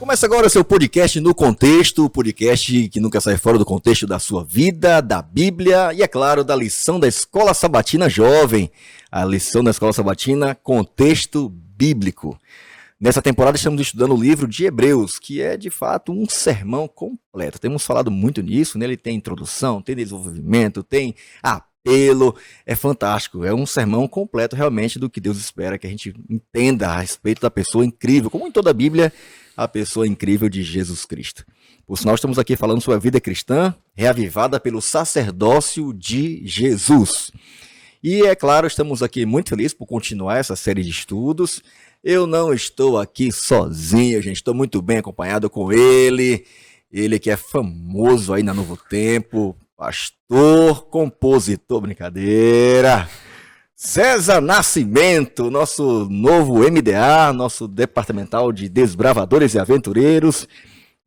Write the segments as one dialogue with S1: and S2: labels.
S1: Começa agora o seu podcast No Contexto, o podcast que nunca sai fora do contexto da sua vida, da Bíblia e, é claro, da lição da Escola Sabatina Jovem. A lição da Escola Sabatina, Contexto Bíblico. Nessa temporada estamos estudando o livro de Hebreus, que é, de fato, um sermão completo. Temos falado muito nisso, nele tem introdução, tem desenvolvimento, tem apelo, é fantástico. É um sermão completo, realmente, do que Deus espera que a gente entenda a respeito da pessoa incrível, como em toda a Bíblia, a pessoa incrível de Jesus Cristo. Por sinal, estamos aqui falando sobre a vida cristã, reavivada pelo sacerdócio de Jesus. E, é claro, estamos aqui muito felizes por continuar essa série de estudos. Eu não estou aqui sozinho, gente, estou muito bem acompanhado com ele que é famoso aí na Novo Tempo, pastor, compositor, brincadeira, César Nascimento, nosso novo MDA, nosso departamental de desbravadores e aventureiros.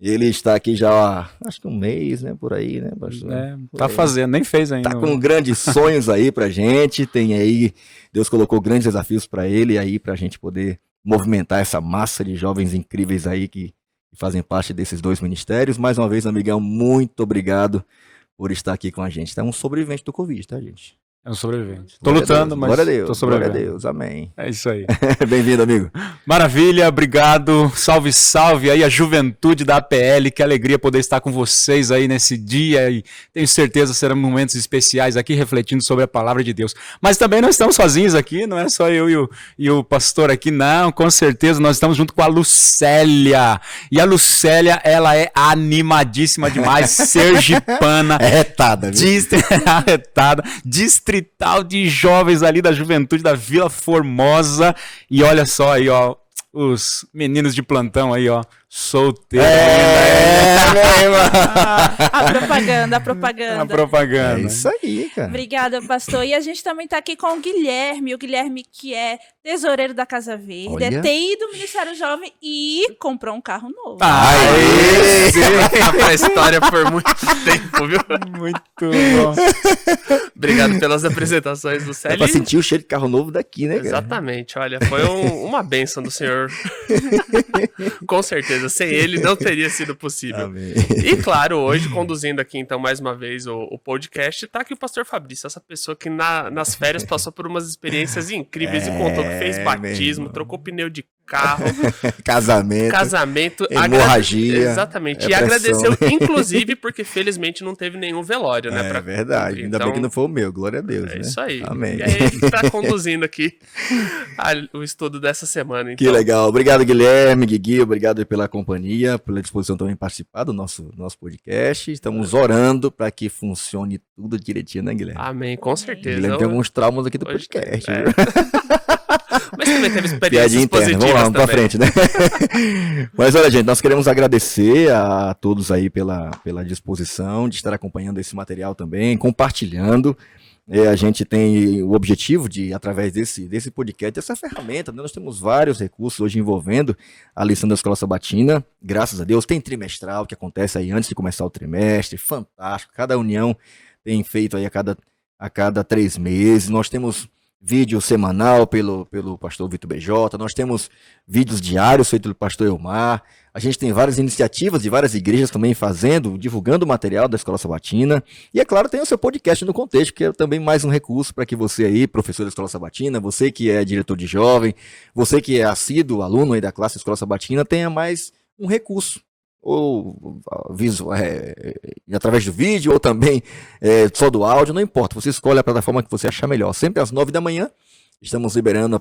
S1: Ele está aqui já, acho que um mês, né, por aí, né, pastor?
S2: Tá fazendo, nem fez ainda.
S1: Tá com grandes sonhos aí pra gente, tem aí, Deus colocou grandes desafios pra ele aí, pra gente poder movimentar essa massa de jovens incríveis aí que fazem parte desses dois ministérios. Mais uma vez, amigão, muito obrigado por estar aqui com a gente. Tá um sobrevivente do Covid, tá, gente?
S2: É um sobrevivente. Tô lutando, mas tô sobrevivendo.
S1: Glória a Deus, amém.
S2: É isso aí.
S1: Bem-vindo, amigo.
S2: Maravilha, obrigado. Salve, salve aí a juventude da APL. Que alegria poder estar com vocês aí nesse dia. E tenho certeza serão momentos especiais aqui refletindo sobre a palavra de Deus. Mas também não estamos sozinhos aqui, não é só eu e o pastor aqui, não. Com certeza nós estamos junto com a Lucélia. E a Lucélia, ela é animadíssima demais, sergipana.
S1: Arretada, viu?
S2: Arretada, distrital de jovens ali da juventude da Vila Formosa. E olha só aí, ó, os meninos de plantão aí, ó, solteiros.
S3: A propaganda.
S1: É isso aí, cara.
S3: Obrigada, pastor. E a gente também tá aqui com o Guilherme que é tesoureiro da Casa Verde,
S1: Olha.
S3: é TI do Ministério Jovem e comprou um carro novo.
S4: A história por muito tempo, viu?
S2: Muito bom.
S4: Obrigado pelas apresentações do
S1: É
S4: Célio.
S1: pra sentir o cheiro de carro novo daqui, né, cara?
S4: Exatamente, olha, foi uma bênção do Senhor. Com certeza, sem ele não teria sido possível.
S1: Amém.
S4: E claro, hoje, conduzindo aqui então mais uma vez o podcast, tá aqui o pastor Fabrício, essa pessoa que nas férias passou por umas experiências incríveis e contou que fez batismo, trocou pneu de carro, casamento,
S1: hemorragia.
S4: Exatamente. E
S1: pressão,
S4: agradeceu,
S1: né?
S4: inclusive, porque felizmente não teve nenhum velório, né?
S1: É verdade. Ainda bem que não foi o meu, glória a Deus.
S4: É
S1: né?
S4: isso aí.
S1: Amém.
S4: E aí a gente tá conduzindo aqui o estudo dessa semana. Então.
S1: Que legal. Obrigado, Guilherme, Guigui, obrigado pela companhia, pela disposição também em participar do nosso podcast. Estamos orando para que funcione tudo direitinho, né, Guilherme?
S4: Amém, com certeza.
S1: Guilherme tem alguns traumas aqui do
S4: Hoje
S1: podcast.
S4: é.
S1: Viu?
S4: Mas também teve experiências
S1: Piadinha interna.
S4: positivas.
S1: Vamos lá, vamos pra
S4: também.
S1: frente, né? Mas olha, gente, nós queremos agradecer a todos aí pela disposição de estar acompanhando esse material também, compartilhando. A gente tem o objetivo de, através desse podcast, dessa ferramenta, né? Nós temos vários recursos hoje envolvendo a lição da Escola Sabatina, graças a Deus. Tem trimestral que acontece aí antes de começar o trimestre, fantástico. Cada união tem feito aí a cada 3 meses. Nós temos vídeo semanal pelo pastor Vitor BJ, nós temos vídeos diários feitos pelo pastor Elmar, a gente tem várias iniciativas de várias igrejas também divulgando o material da Escola Sabatina, e é claro, tem o seu podcast No Contexto, que é também mais um recurso para que você aí, professor da Escola Sabatina, você que é diretor de jovem, você que é assíduo, aluno aí da classe Escola Sabatina, tenha mais um recurso, ou através do vídeo, ou também só do áudio, não importa, você escolhe a plataforma que você achar melhor. Sempre às 9 da manhã, estamos liberando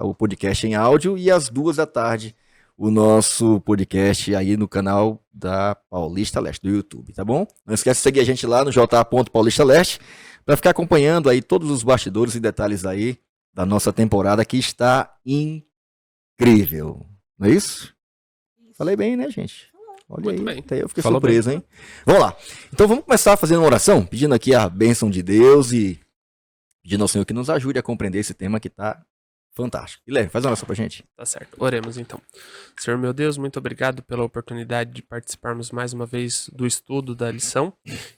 S1: o podcast em áudio, e às 2 da tarde, o nosso podcast aí no canal da Paulista Leste, do YouTube, tá bom? Não esquece de seguir a gente lá no j.paulista leste, para ficar acompanhando aí todos os bastidores e detalhes aí da nossa temporada, que está incrível, não é isso? Falei bem, né, gente? Olha
S4: Muito
S1: aí,
S4: bem.
S1: até eu fiquei
S2: Falou
S1: surpreso, hein? Vamos lá. Então vamos começar fazendo uma oração, pedindo aqui a bênção de Deus e pedindo ao Senhor que nos ajude a compreender esse tema que está fantástico. Guilherme, faz uma oração pra gente.
S4: Tá certo. Oremos então. Senhor meu Deus, muito obrigado pela oportunidade de participarmos mais uma vez do estudo da lição.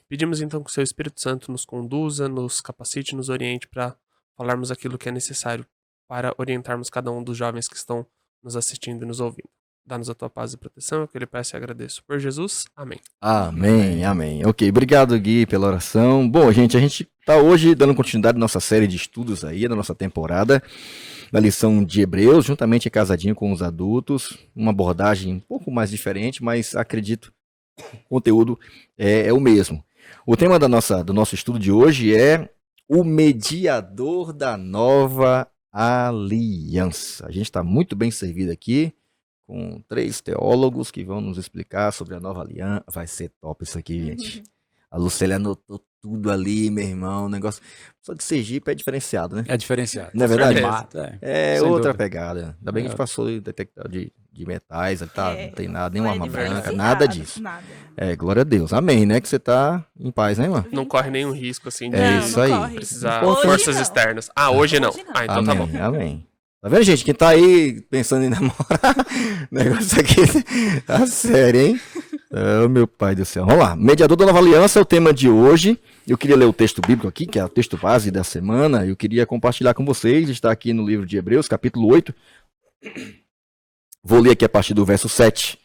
S4: Pedimos então que o seu Espírito Santo nos conduza, nos capacite, nos oriente para falarmos aquilo que é necessário para orientarmos cada um dos jovens que estão nos assistindo e nos ouvindo. Dá-nos a tua paz e proteção, é o que eu lhe peço e agradeço. Por Jesus, amém.
S1: Amém, amém. Ok, obrigado, Gui, pela oração. Bom, gente, a gente está hoje dando continuidade à nossa série de estudos aí, da nossa temporada, da lição de Hebreus, juntamente casadinho com os adultos, uma abordagem um pouco mais diferente, mas acredito que o conteúdo é o mesmo. O tema do nosso estudo de hoje é o mediador da nova aliança. A gente está muito bem servido aqui, com 3 teólogos que vão nos explicar sobre a nova aliança. Vai ser top isso aqui, gente. A Lucélia anotou tudo ali, meu irmão. O negócio. Só que Sergipe é diferenciado, né?
S2: É diferenciado.
S1: Não é verdade?
S2: Mata,
S1: É
S2: sem
S1: outra
S2: dúvida.
S1: pegada. Ainda bem que a gente passou o detector de metais, não tem nada, nenhuma
S3: Vai
S1: arma branca,
S3: diversificado,
S1: nada disso.
S3: Nada.
S1: Glória a Deus. Amém, né? Que você tá em paz, né, irmã?
S4: Não corre nenhum risco, assim, de
S1: É isso aí.
S4: precisar
S1: Hoje
S4: forças
S3: não.
S4: externas. Ah, hoje não.
S3: Hoje não.
S4: Ah, então tá bom.
S1: Amém, amém. Tá vendo, gente? Quem tá aí pensando em namorar, o negócio aqui tá sério, hein? Oh, meu pai do céu. Vamos lá. Mediador da nova aliança é o tema de hoje. Eu queria ler o texto bíblico aqui, que é o texto base da semana. Eu queria compartilhar com vocês. Está aqui no livro de Hebreus, capítulo 8. Vou ler aqui a partir do verso 7.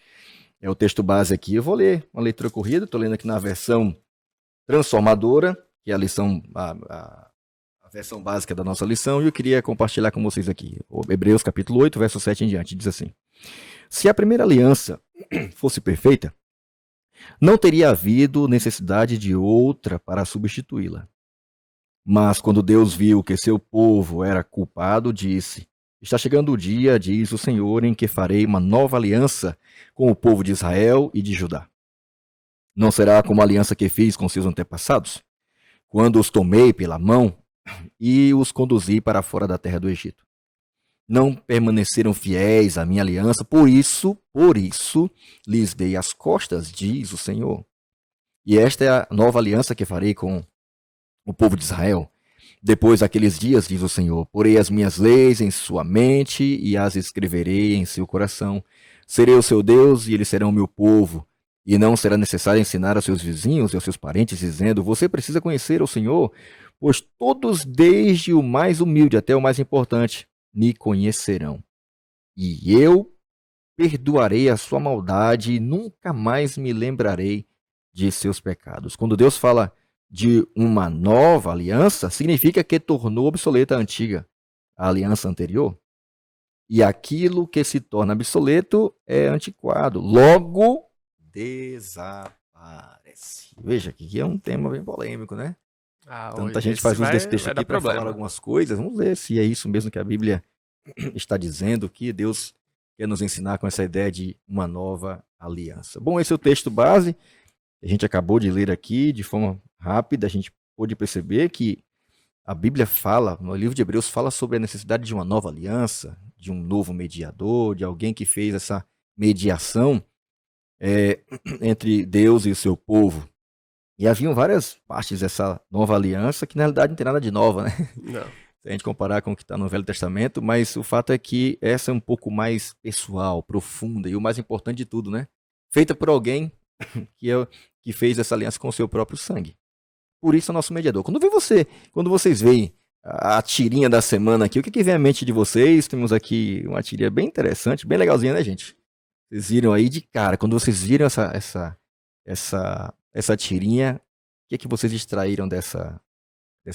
S1: É o texto base aqui. Eu vou ler uma leitura corrida. Estou lendo aqui na versão transformadora, que é a lição, a versão básica da nossa lição, e eu queria compartilhar com vocês aqui. Hebreus capítulo 8, verso 7 em diante, diz assim: se a primeira aliança fosse perfeita, não teria havido necessidade de outra para substituí-la. Mas quando Deus viu que seu povo era culpado, disse: está chegando o dia, diz o Senhor, em que farei uma nova aliança com o povo de Israel e de Judá. Não será como a aliança que fiz com seus antepassados, quando os tomei pela mão e os conduzi para fora da terra do Egito. Não permaneceram fiéis à minha aliança, por isso, lhes dei as costas, diz o Senhor. E esta é a nova aliança que farei com o povo de Israel. Depois daqueles dias, diz o Senhor, porei as minhas leis em sua mente e as escreverei em seu coração. Serei o seu Deus e eles serão o meu povo. E não será necessário ensinar aos seus vizinhos e aos seus parentes, dizendo: você precisa conhecer o Senhor, pois todos, desde o mais humilde até o mais importante, me conhecerão. E eu perdoarei a sua maldade e nunca mais me lembrarei de seus pecados. Quando Deus fala de uma nova aliança, significa que tornou obsoleta a antiga, a aliança anterior. E aquilo que se torna obsoleto é antiquado. Logo, desaparece. Veja que aqui é um tema bem polêmico, né? Tanta gente faz uso desse texto aqui para falar algumas coisas. Vamos ver se é isso mesmo que a Bíblia está dizendo, que Deus quer nos ensinar com essa ideia de uma nova aliança. Bom, esse é o texto base. A gente acabou de ler aqui de forma rápida. A gente pôde perceber que a Bíblia fala, no livro de Hebreus, fala sobre a necessidade de uma nova aliança, de um novo mediador, de alguém que fez essa mediação entre Deus e o seu povo. E haviam várias partes dessa nova aliança que na realidade não tem nada de nova, né?
S4: Não.
S1: Se a gente comparar com o que está no Velho Testamento, mas o fato é que essa é um pouco mais pessoal, profunda e o mais importante de tudo, né? Feita por alguém que fez essa aliança com o seu próprio sangue. Por isso é o nosso mediador. Quando vocês veem a tirinha da semana aqui, o que vem à mente de vocês? Temos aqui uma tirinha bem interessante, bem legalzinha, né, gente? Vocês viram aí de cara. Quando vocês viram essa tirinha, o que vocês extraíram dessa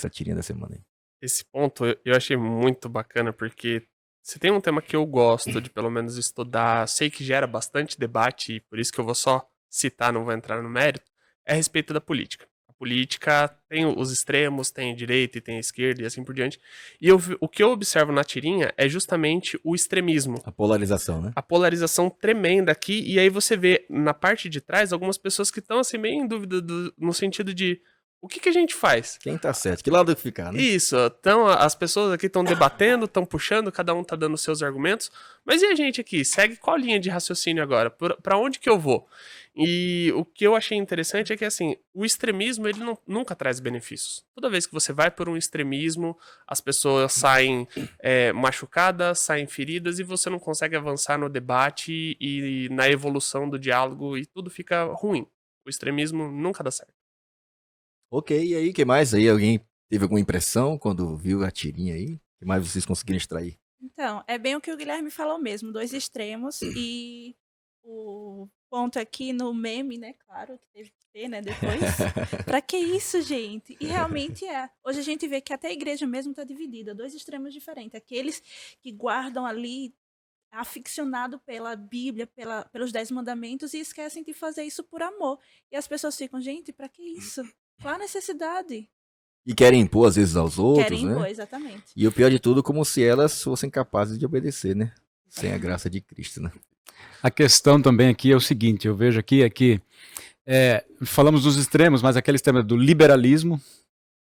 S1: tirinha da semana aí?
S4: Esse ponto eu achei muito bacana, porque se tem um tema que eu gosto de pelo menos estudar, sei que gera bastante debate, e por isso que eu vou só citar, não vou entrar no mérito, é a respeito da política. A política tem os extremos, tem a direita e tem a esquerda e assim por diante. E o que eu observo na tirinha é justamente o extremismo.
S1: A polarização, né?
S4: A polarização tremenda aqui, e aí você vê na parte de trás algumas pessoas que estão assim meio em dúvida no sentido de o que a gente faz?
S1: Quem tá certo? Que lado ficar, né?
S4: Isso, então as pessoas aqui estão debatendo, estão puxando, cada um tá dando seus argumentos, mas e a gente aqui? Segue qual linha de raciocínio agora? Pra onde que eu vou? E o que eu achei interessante é que, assim, o extremismo, ele nunca traz benefícios. Toda vez que você vai por um extremismo, as pessoas saem machucadas, saem feridas, e você não consegue avançar no debate e na evolução do diálogo, e tudo fica ruim. O extremismo nunca dá certo.
S1: Ok, e aí, o que mais aí? Alguém teve alguma impressão quando viu a tirinha aí? O que mais vocês conseguiram extrair?
S3: Então, é bem o que o Guilherme falou mesmo, 2 extremos, e o ponto aqui no meme, né? Claro que teve que ter, né? Depois. Pra que isso, gente? E realmente é. Hoje a gente vê que até a igreja mesmo tá dividida, dois extremos diferentes. Aqueles que guardam ali aficionado pela Bíblia, pelos 10 mandamentos e esquecem de fazer isso por amor. E as pessoas ficam, gente, pra que isso? Qual a necessidade?
S1: E querem impor, às vezes, aos outros,
S3: Querem
S1: né?
S3: impor, exatamente.
S1: E o pior de tudo, como se elas fossem capazes de obedecer, né? Sem a graça de Cristo, né?
S2: A questão também aqui é o seguinte, eu vejo aqui é que falamos dos extremos, mas aquele extremo do liberalismo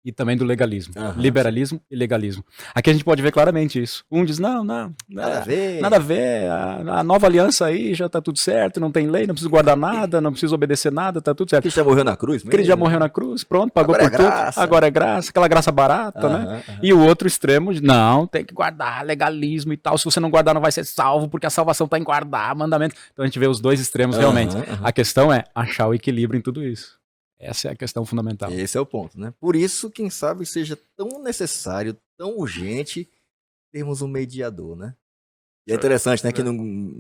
S2: e também do legalismo.
S1: Aham.
S2: Liberalismo e legalismo. Aqui a gente pode ver claramente isso. Um diz, não,
S1: Nada a ver.
S2: nada a ver, a nova aliança aí já tá tudo certo, não tem lei, não preciso guardar nada, não preciso obedecer nada, tá tudo certo.
S1: Cristo já morreu na cruz mesmo?
S2: Porque ele já morreu na cruz, pronto, pagou
S1: Agora
S2: por
S1: é
S2: tudo,
S1: graça.
S2: agora é graça, aquela graça barata, né?
S1: Aham, aham.
S2: E o outro extremo, não, tem que guardar legalismo e tal, se você não guardar não vai ser salvo, porque a salvação tá em guardar mandamento. Então a gente vê os dois extremos realmente.
S1: Aham, aham.
S2: A questão é achar o equilíbrio em tudo isso. Essa é a questão fundamental.
S1: Esse é o ponto, né? Por isso, quem sabe seja tão necessário, tão urgente, termos um mediador, né? E é interessante, né? Que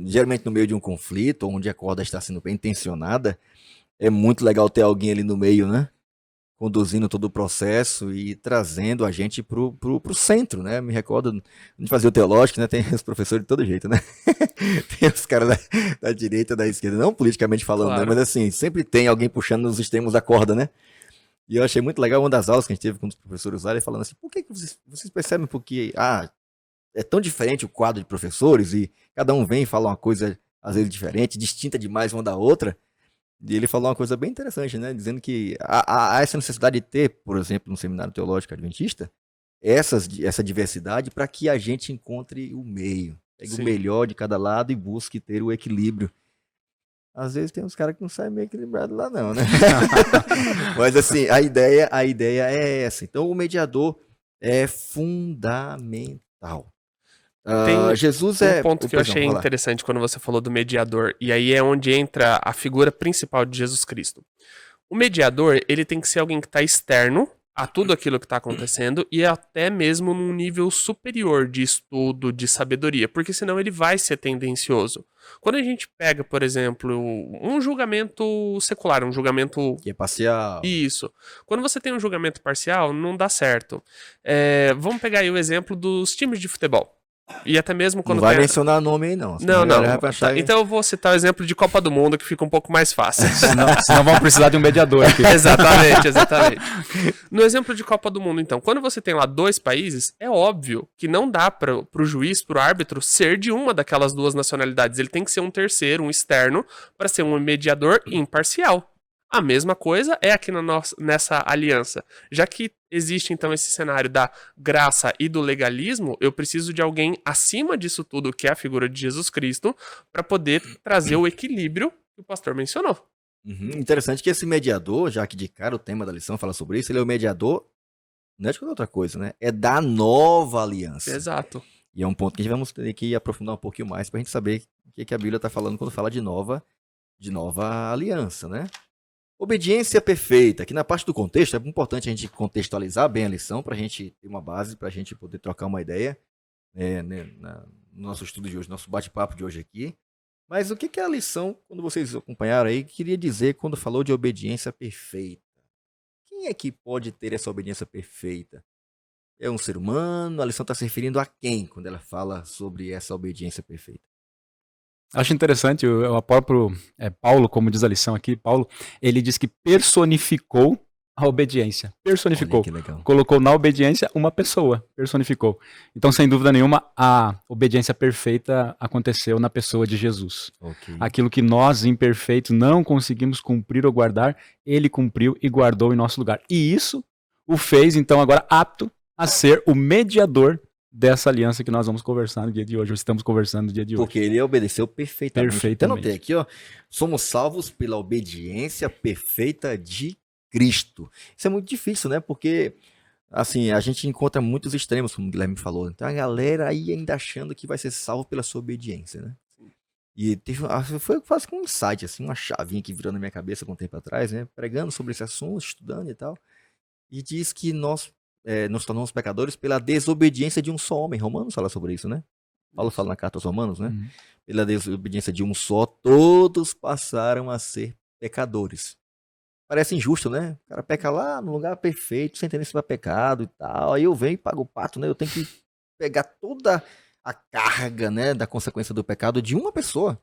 S1: geralmente no meio de um conflito, onde a corda está sendo bem intencionada, é muito legal ter alguém ali no meio, né? Conduzindo todo o processo e trazendo a gente pro centro, né? Me recordo, a gente fazia o teológico, né? Tem os professores de todo jeito, né? Tem os caras da direita, da esquerda, não politicamente falando,
S4: Claro.
S1: né? Mas assim, sempre tem alguém puxando os extremos da corda, né? E eu achei muito legal uma das aulas que a gente teve com os professores lá, ele falando assim, por que vocês percebem porque, é tão diferente o quadro de professores e cada um vem e fala uma coisa, às vezes, diferente, distinta demais uma da outra. E ele falou uma coisa bem interessante, né? Dizendo que há essa necessidade de ter, por exemplo, no seminário teológico adventista, essa diversidade para que a gente encontre o meio. Pegue
S4: Sim.
S1: o melhor de cada lado e busque ter o equilíbrio. Às vezes tem uns caras que não saem meio equilibrado lá não, né? Mas assim, a ideia é essa. Então o mediador é fundamental.
S4: Tem
S1: Jesus
S4: Um
S1: é...
S4: ponto que eu
S1: Perdão,
S4: achei
S1: vai lá.
S4: interessante quando você falou do mediador, e aí é onde entra a figura principal de Jesus Cristo. O mediador, ele tem que ser alguém que está externo a tudo aquilo que está acontecendo e até mesmo num nível superior de estudo, de sabedoria, porque senão ele vai ser tendencioso. Quando a gente pega, por exemplo, um julgamento secular, um julgamento...
S1: Que é parcial.
S4: Isso. Quando você tem um julgamento parcial, não dá certo. Vamos pegar aí o exemplo dos times de futebol. E até mesmo quando
S1: Não vai
S4: tem...
S1: mencionar nome aí, não.
S4: Não,
S1: senão a
S4: não.
S1: galera vai achar
S4: Tá,
S1: que-
S4: então eu vou citar o exemplo de Copa do Mundo, que fica um pouco mais fácil.
S2: Senão vão precisar de um mediador aqui.
S4: Exatamente, exatamente. No exemplo de Copa do Mundo, então, quando você tem lá dois países, é óbvio que não dá pro juiz, pro árbitro, ser de uma daquelas duas nacionalidades. Ele tem que ser um terceiro, um externo, para ser um mediador imparcial. A mesma coisa é aqui nessa aliança. Já que existe, então, esse cenário da graça e do legalismo, eu preciso de alguém acima disso tudo, que é a figura de Jesus Cristo, para poder trazer o equilíbrio que o pastor mencionou.
S1: Uhum. Interessante que esse mediador, já que de cara o tema da lição fala sobre isso, ele é o mediador, não é de outra coisa, né? É da nova aliança.
S4: Exato.
S1: E é um ponto que a gente vamos ter que aprofundar um pouquinho mais pra gente saber o que a Bíblia está falando quando fala de nova aliança, né? Obediência perfeita. Aqui na parte do contexto, é importante a gente contextualizar bem a lição para a gente ter uma base, para a gente poder trocar uma ideia no nosso estudo de hoje, nosso bate-papo de hoje aqui. Mas o que é a lição, quando vocês acompanharam aí, queria dizer quando falou de obediência perfeita? Quem é que pode ter essa obediência perfeita? É um ser humano? A lição está se referindo a quem quando ela fala sobre essa obediência perfeita?
S2: Acho interessante, o próprio Paulo, como diz a lição aqui, Paulo, ele diz que personificou a obediência. Personificou.
S1: Olha que legal.
S2: Colocou na obediência uma pessoa, personificou. Então, sem dúvida nenhuma, a obediência perfeita aconteceu na pessoa de Jesus.
S1: Ok.
S2: Aquilo que nós, imperfeitos, não conseguimos cumprir ou guardar, ele cumpriu e guardou em nosso lugar. E isso o fez, então, agora apto a ser o mediador dessa aliança que nós vamos conversar no dia de hoje, ou estamos conversando no dia de hoje.
S1: Porque ele obedeceu perfeitamente.
S2: Perfeitamente.
S1: Eu notei aqui, ó. Somos salvos pela obediência perfeita de Cristo. Isso é muito difícil, né? Porque, assim, a gente encontra muitos extremos, como o Guilherme falou. Então a galera aí ainda achando que vai ser salvo pela sua obediência, né? E foi quase que um insight, assim, uma chavinha que virou na minha cabeça algum tempo atrás, né? Pregando sobre esse assunto, estudando e tal. E diz que nós nos tornamos pecadores pela desobediência de um só homem. Romanos fala sobre isso, né? Paulo fala na carta aos Romanos, né?
S2: Uhum.
S1: Pela desobediência de um só, todos passaram a ser pecadores. Parece injusto, né? O cara peca lá no lugar perfeito, sem entender se vai pecado e tal. Aí eu venho e pago o pato, né? Eu tenho que pegar toda a carga, né, da consequência do pecado de uma pessoa.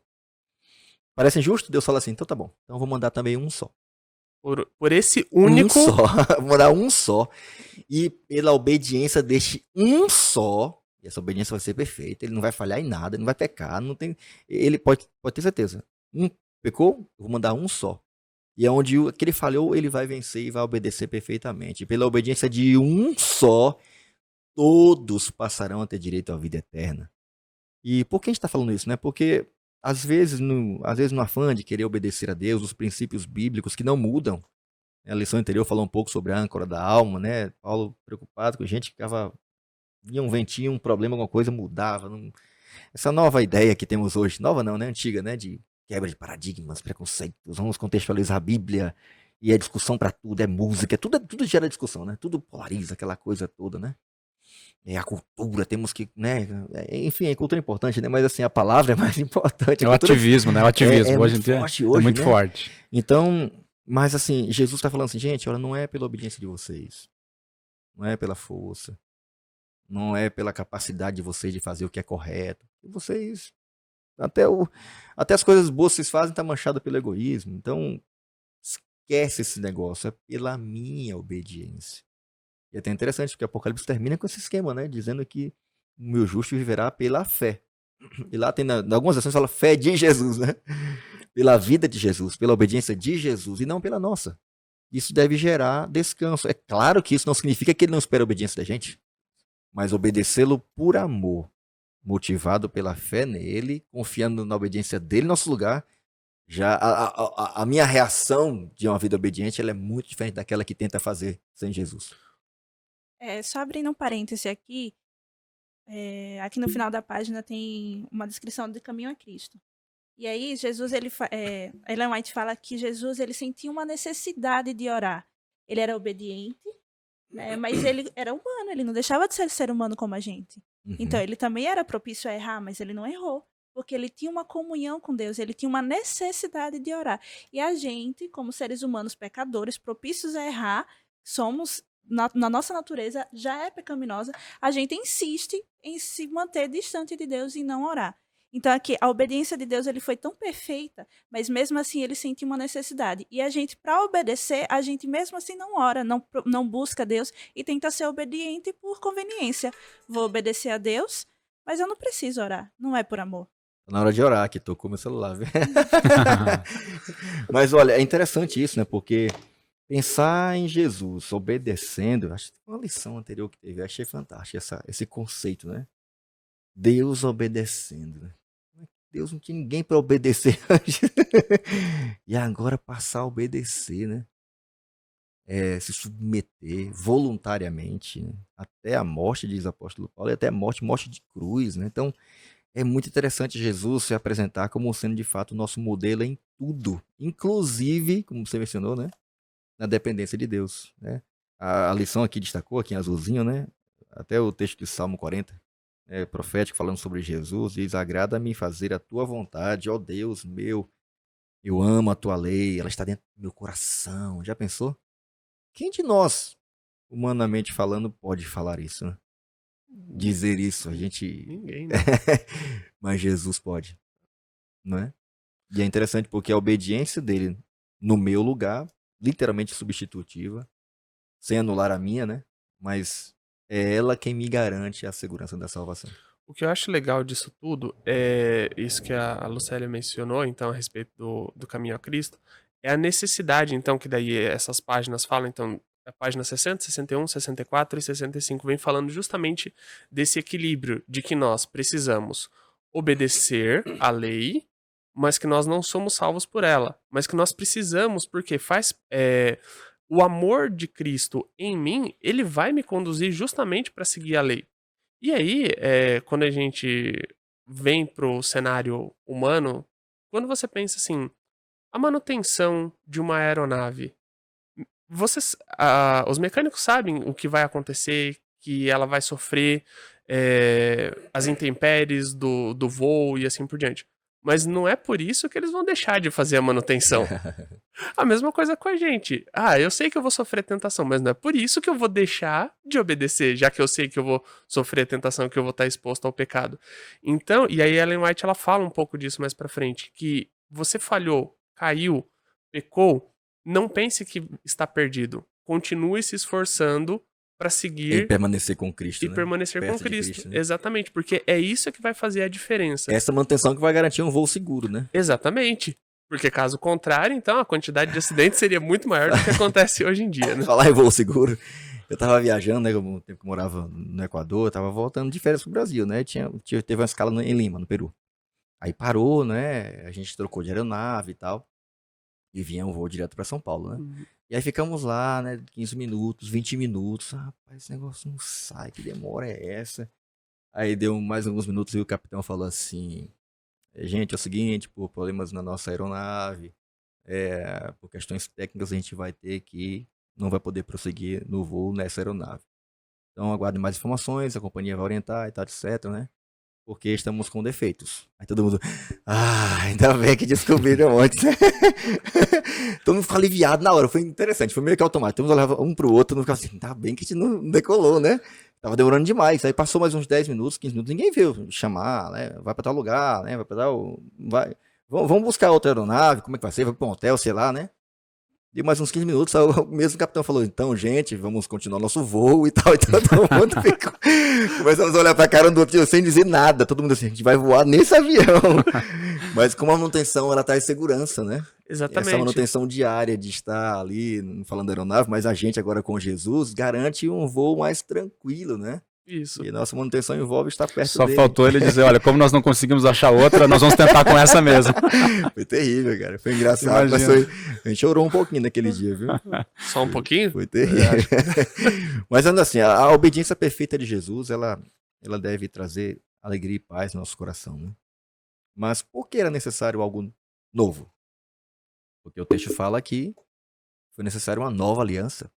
S1: Parece injusto? Deus fala assim, então tá bom. Então eu vou mandar também um só.
S4: Por esse único.
S1: Um só. Vou mandar um só. E pela obediência deste um só, e essa obediência vai ser perfeita, ele não vai falhar em nada, ele não vai pecar, não tem. Ele pode ter certeza. Pecou? Eu vou mandar um só. E é onde aquele falhou, ele vai vencer e vai obedecer perfeitamente. E pela obediência de um só, todos passarão a ter direito à vida eterna. E por que a gente está falando isso, né? Porque às vezes no afã de querer obedecer a Deus, os princípios bíblicos que não mudam. A lição anterior falou um pouco sobre a âncora da alma, né? Paulo preocupado com gente que ficava, vinha um ventinho, um problema, alguma coisa, mudava. Essa nova ideia que temos hoje, nova não, né? Antiga, né? De quebra de paradigmas, preconceitos, vamos contextualizar a Bíblia, e é discussão para tudo, é música, tudo gera discussão, né? Tudo polariza aquela coisa toda, né? É a cultura, temos que, né? Enfim, a cultura é importante, né? Mas assim, a palavra é mais importante.
S2: É o ativismo, né? O ativismo hoje em dia é muito
S1: né?
S2: forte.
S1: Então, mas assim, Jesus está falando assim, gente, olha, não é pela obediência de vocês, não é pela força, não é pela capacidade de vocês de fazer o que é correto. Vocês, até as coisas boas que vocês fazem tá manchado pelo egoísmo. Então, esquece esse negócio, é pela minha obediência. E é até interessante, porque o Apocalipse termina com esse esquema, né? Dizendo que o meu justo viverá pela fé. E lá tem, em algumas ações, fala fé de Jesus, né? Pela vida de Jesus, pela obediência de Jesus, e não pela nossa. Isso deve gerar descanso. É claro que isso não significa que ele não espera a obediência da gente, mas obedecê-lo por amor, motivado pela fé nele, confiando na obediência dele em nosso lugar. Já a minha reação de uma vida obediente, ela é muito diferente daquela que tenta fazer sem Jesus.
S3: Só abrindo um parêntese aqui, aqui no final da página tem uma descrição do caminho a Cristo. E aí, Jesus, Ellen White fala que Jesus, ele sentia uma necessidade de orar. Ele era obediente, né, mas ele era humano, ele não deixava de ser humano como a gente.
S1: Uhum.
S3: Então, ele também era propício a errar, mas ele não errou. Porque ele tinha uma comunhão com Deus, ele tinha uma necessidade de orar. E a gente, como seres humanos pecadores, propícios a errar, somos, na nossa natureza, já é pecaminosa, a gente insiste em se manter distante de Deus e não orar. Então aqui, a obediência de Deus ele foi tão perfeita, mas mesmo assim ele sentiu uma necessidade. E a gente, para obedecer, a gente mesmo assim não ora, não busca Deus e tenta ser obediente por conveniência. Vou obedecer a Deus, mas eu não preciso orar, não é por amor.
S1: Na hora de orar, que tocou meu celular, viu? Mas olha, é interessante isso, né? Porque pensar em Jesus obedecendo, acho que uma lição anterior que teve, achei fantástico esse conceito, né? Deus obedecendo, né? Deus não tinha ninguém para obedecer antes. E agora passar a obedecer, né? Se submeter voluntariamente, né? Até a morte, diz o apóstolo Paulo, e até a morte de cruz, né? Então, é muito interessante Jesus se apresentar como sendo de fato o nosso modelo em tudo, inclusive, como você mencionou, né? Na dependência de Deus, né? A lição aqui destacou, aqui em azulzinho, né? Até o texto de Salmo 40, profético, falando sobre Jesus, diz: agrada-me fazer a tua vontade, ó Deus meu, eu amo a tua lei, ela está dentro do meu coração. Já pensou? Quem de nós, humanamente falando, pode falar isso, né? Dizer isso, a gente...
S4: Ninguém, né?
S1: Mas Jesus pode, não é? E é interessante porque a obediência dele no meu lugar, literalmente substitutiva, sem anular a minha, né? Mas é ela quem me garante a segurança da salvação.
S4: O que eu acho legal disso tudo é isso que a Lucélia mencionou, então, a respeito do caminho a Cristo, é a necessidade, então, que daí essas páginas falam, então, a página 60, 61, 64 e 65 vem falando justamente desse equilíbrio de que nós precisamos obedecer à lei, mas que nós não somos salvos por ela, mas que nós precisamos, porque o amor de Cristo em mim, ele vai me conduzir justamente para seguir a lei. E aí, quando a gente vem pro cenário humano, quando você pensa assim, a manutenção de uma aeronave, os mecânicos sabem o que vai acontecer, que ela vai sofrer as intempéries do voo e assim por diante. Mas não é por isso que eles vão deixar de fazer a manutenção. A mesma coisa com a gente. Eu sei que eu vou sofrer tentação, mas não é por isso que eu vou deixar de obedecer, já que eu sei que eu vou sofrer tentação, que eu vou estar exposto ao pecado. Então, e aí Ellen White ela fala um pouco disso mais pra frente, que você falhou, caiu, pecou, não pense que está perdido. Continue se esforçando para seguir
S1: E permanecer com Cristo,
S4: e
S1: né?
S4: permanecer
S1: Perto
S4: com
S1: de
S4: Cristo.
S1: né?
S4: Exatamente, porque é isso que vai fazer a diferença.
S1: Essa manutenção que vai garantir um voo seguro, né?
S4: Exatamente. Porque caso contrário, então a quantidade de acidentes seria muito maior do que acontece hoje em dia, né?
S1: Falar em voo seguro, eu tava viajando, né? O tempo que eu morava no Equador, eu tava voltando de férias pro Brasil, né? Teve uma escala em Lima, no Peru. Aí parou, né? A gente trocou de aeronave e tal. E vinha um voo direto pra São Paulo, né?
S4: Uhum.
S1: E aí ficamos lá, né? 15 minutos, 20 minutos. Rapaz, esse negócio não sai, que demora é essa? Aí deu mais alguns minutos e o capitão falou assim: gente, é o seguinte, por problemas na nossa aeronave, por questões técnicas a gente vai ter que, não vai poder prosseguir no voo nessa aeronave. Então aguarde mais informações, a companhia vai orientar e tal, etc, né? Porque estamos com defeitos. Aí todo mundo, ainda bem que descobriram antes, né? Todo mundo ficou aliviado na hora, foi interessante, foi meio que automático. Todo mundo olhava um pro outro, não ficava assim, tá bem que a gente não decolou, né? Tava demorando demais. Aí passou mais uns 10 minutos, 15 minutos, ninguém veio chamar, né? Vai pra tal lugar, né? Vai pra tal. Vamos buscar outra aeronave, como é que vai ser? Vai pra um hotel, sei lá, né? Deu mais uns 15 minutos, aí o mesmo capitão falou: então, gente, vamos continuar nosso voo e tal. Então todo mundo ficou. Começamos a olhar pra cara um do outro sem dizer nada. Todo mundo assim, a gente vai voar nesse avião. Mas como a manutenção, ela traz segurança, né?
S4: Exatamente.
S1: Essa manutenção diária de estar ali, não falando da aeronave, mas a gente agora com Jesus garante um voo mais tranquilo, né?
S4: Isso.
S1: E a nossa manutenção envolve estar perto
S2: Só
S1: dele.
S2: faltou ele dizer, olha, como nós não conseguimos achar outra, nós vamos tentar com essa mesmo.
S1: Foi terrível, cara. Foi engraçado, mas a gente chorou um pouquinho naquele dia, viu?
S4: Só um pouquinho?
S1: Foi terrível. Mas ainda assim, a obediência perfeita de Jesus, ela deve trazer alegria e paz no nosso coração, né? Mas por que era necessário algo novo? Porque o texto fala que foi necessário uma nova aliança.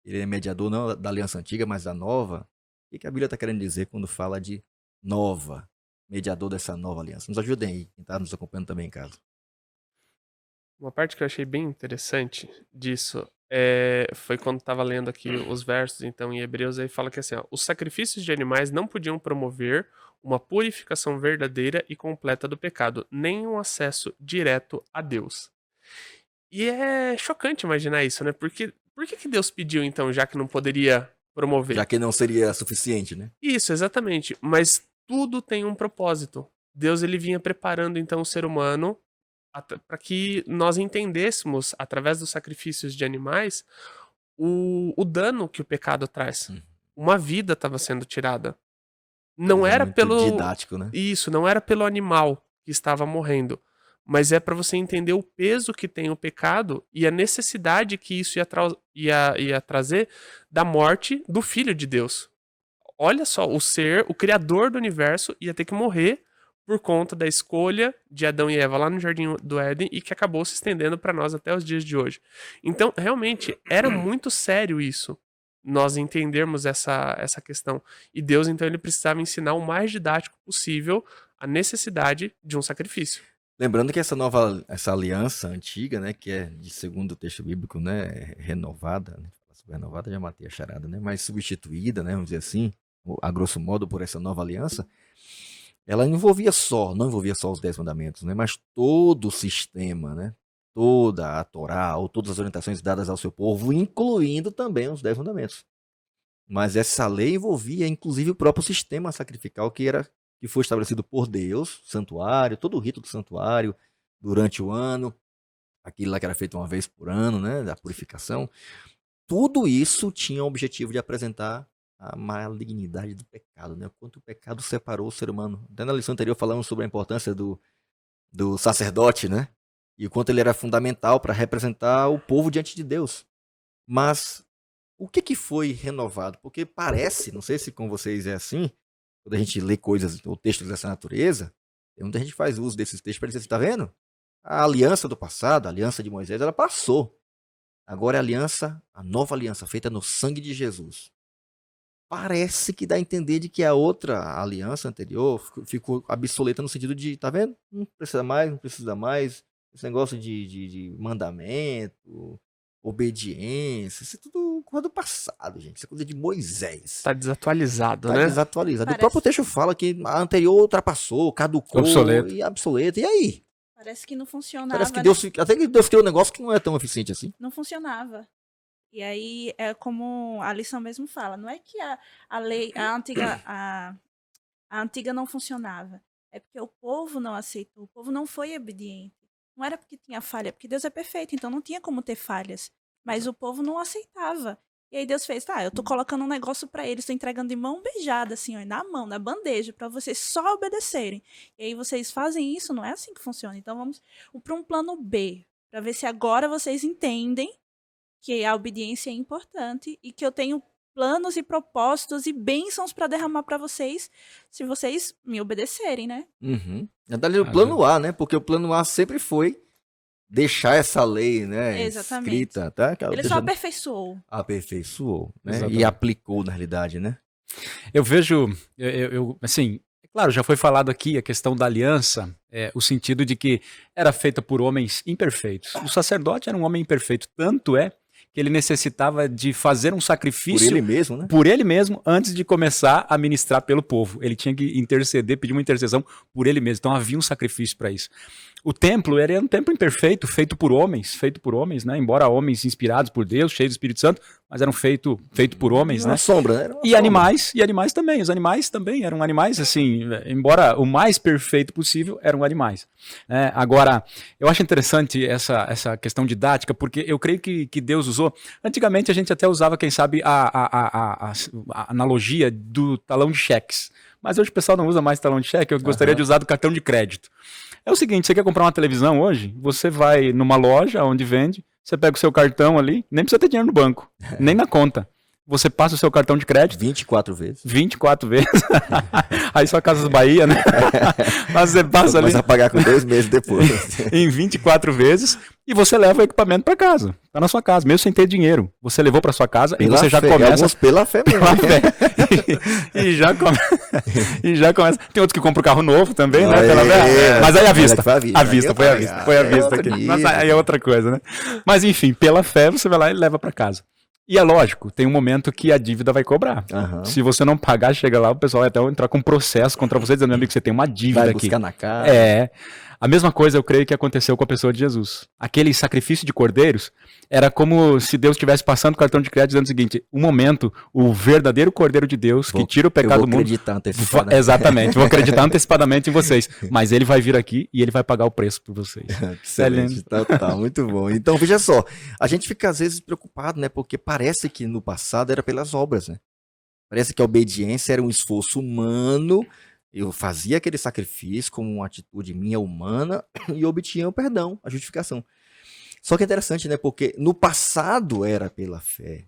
S1: Ele é mediador não da aliança antiga, mas da nova. O que a Bíblia está querendo dizer quando fala de nova, mediador dessa nova aliança? Nos ajudem aí, quem está nos acompanhando também em casa.
S4: Uma parte que eu achei bem interessante disso foi quando estava lendo aqui os versos, então, em Hebreus, aí fala que assim, ó, os sacrifícios de animais não podiam promover uma purificação verdadeira e completa do pecado, nem um acesso direto a Deus. E é chocante imaginar isso, né? Porque por que Deus pediu, então, já que não poderia promover?
S1: Já que não seria suficiente, né?
S4: Isso, exatamente. Mas tudo tem um propósito. Deus ele vinha preparando, então, o ser humano para que nós entendêssemos, através dos sacrifícios de animais, o dano que o pecado traz. Uma vida estava sendo tirada. Não era
S1: muito
S4: pelo...
S1: didático, né?
S4: Isso, não era pelo animal que estava morrendo. Mas é para você entender o peso que tem o pecado e a necessidade que isso ia trazer da morte do Filho de Deus. Olha só, o Criador do universo ia ter que morrer por conta da escolha de Adão e Eva lá no Jardim do Éden e que acabou se estendendo para nós até os dias de hoje. Então, realmente, era muito sério isso, nós entendermos essa questão. E Deus, então, ele precisava ensinar o mais didático possível a necessidade de um sacrifício.
S1: Lembrando que essa aliança antiga, né, que é de segundo o texto bíblico, né, renovada, né, renovada já matei a charada, né, mas substituída, né, vamos dizer assim, a grosso modo por essa nova aliança, ela não envolvia só os 10 mandamentos, né, mas todo o sistema, né, toda a Torá, ou todas as orientações dadas ao seu povo, incluindo também os 10 mandamentos. Mas essa lei envolvia inclusive o próprio sistema sacrificial que foi estabelecido por Deus, santuário, todo o rito do santuário durante o ano, aquilo lá que era feito uma vez por ano, né, da purificação. Tudo isso tinha o objetivo de apresentar a malignidade do pecado, né, o quanto o pecado separou o ser humano. Até na lição anterior falamos sobre a importância do sacerdote, né, e o quanto ele era fundamental para representar o povo diante de Deus. Mas o que foi renovado? Porque parece, não sei se com vocês é assim, quando a gente lê coisas ou textos dessa natureza, muita gente faz uso desses textos para dizer, você tá vendo? A aliança do passado, a aliança de Moisés, ela passou. Agora é a nova aliança feita no sangue de Jesus. parece que dá a entender de que a outra aliança anterior ficou obsoleta no sentido de, tá vendo? Não precisa mais, não precisa mais. Esse negócio de mandamento, obediência, isso é tudo coisa do passado, gente. Isso é coisa de Moisés.
S4: Tá desatualizado,
S1: Tá
S4: né?
S1: desatualizado.
S3: Parece-
S1: O próprio texto fala que a anterior ultrapassou, caducou
S2: Obsoleto.
S1: e obsoleta. E aí?
S3: Parece que não funcionava.
S1: Parece que
S3: né?
S1: Deus, até que Deus criou um negócio que não é tão eficiente assim.
S3: Não funcionava. E aí é como a lição mesmo fala, não é que a lei, a antiga não funcionava, é porque o povo não aceitou, o povo não foi obediente. Não era porque tinha falha, porque Deus é perfeito, então não tinha como ter falhas. Mas o povo não aceitava. E aí Deus fez, tá, eu tô colocando um negócio pra eles, tô entregando de mão beijada, assim, ó, na mão, na bandeja, pra vocês só obedecerem. E aí vocês fazem isso, não é assim que funciona. Então vamos pra um plano B, pra ver se agora vocês entendem que a obediência é importante e que eu tenho planos e propósitos e bênçãos para derramar para vocês se vocês me obedecerem, né?
S1: Uhum. É dali o plano A, né? Porque o plano A sempre foi deixar essa lei, né?
S3: Exatamente.
S1: Escrita, tá? Que ela
S3: Ele só
S1: deixando-
S3: aperfeiçoou.
S1: aperfeiçoou, né?
S2: Exatamente.
S1: E aplicou na realidade, né?
S2: Eu vejo, assim, é claro, já foi falado aqui a questão da aliança, o sentido de que era feita por homens imperfeitos. O sacerdote era um homem imperfeito, tanto é que ele necessitava de fazer um
S1: Por
S2: sacrifício
S1: ele mesmo, né?
S2: por ele mesmo antes de começar a ministrar pelo povo. Ele tinha que interceder, pedir uma intercessão por ele mesmo. Então havia um sacrifício para isso. O templo era um templo imperfeito, feito por homens, né? Embora homens inspirados por Deus, cheios do Espírito Santo, mas eram feito por homens,
S1: Uma
S2: né?
S1: sombra, né? Era uma
S2: E
S1: sombra.
S2: animais também. Os animais também eram animais, assim, embora o mais perfeito possível eram animais. Agora, eu acho interessante essa questão didática, porque eu creio que Deus usou. Antigamente a gente até usava, quem sabe, a analogia do talão de cheques. Mas hoje o pessoal não usa mais talão de cheque, eu gostaria de usar do cartão de crédito. É o seguinte, você quer comprar uma televisão hoje? Você vai numa loja onde vende, você pega o seu cartão ali, nem precisa ter dinheiro no banco, nem na conta. Você passa o seu cartão de crédito
S1: 24 vezes.
S2: 24 vezes. Aí só Casas Bahia, né? Mas você passa ali
S1: Começa a pagar com 2 meses depois.
S2: em 24 vezes e você leva o equipamento para casa. Tá na sua casa, mesmo sem ter dinheiro. Você levou para sua casa
S1: Pela
S2: e você já
S1: fé.
S2: começa
S1: Alguns pela fé mesmo.
S2: pela fé. E já começa. Tem outros que compram o carro novo também, né? Pela fé. Mas aí à vista.
S1: Foi
S2: À vista, foi à vista. Foi à vista
S1: outro
S2: aqui.
S1: nível.
S2: Mas aí é outra coisa, né? Mas enfim, pela fé você vai lá e leva para casa. E é lógico, tem um momento que a dívida vai cobrar.
S1: Aham.
S2: Se você não pagar, chega lá, o pessoal vai até entrar com um processo contra você, dizendo, meu amigo, você tem uma dívida
S1: Vai
S2: aqui.
S1: buscar na cara.
S2: É. A mesma coisa eu creio que aconteceu com a pessoa de Jesus. Aquele sacrifício de cordeiros era como se Deus estivesse passando o cartão de crédito dizendo o seguinte: um momento, o verdadeiro cordeiro de Deus que tira o
S1: Eu
S2: pecado
S1: vou
S2: do mundo.
S1: acreditar antecipadamente.
S2: Exatamente, vou acreditar antecipadamente em vocês. Mas ele vai vir aqui e ele vai pagar o preço por vocês.
S1: Excelente, tá, muito bom. Então, veja só, a gente fica às vezes preocupado, né? Porque parece que no passado era pelas obras, né? Parece que a obediência era um esforço humano, eu fazia aquele sacrifício como uma atitude minha humana e obtinha o perdão, a justificação. Só que é interessante, né? Porque no passado era pela fé,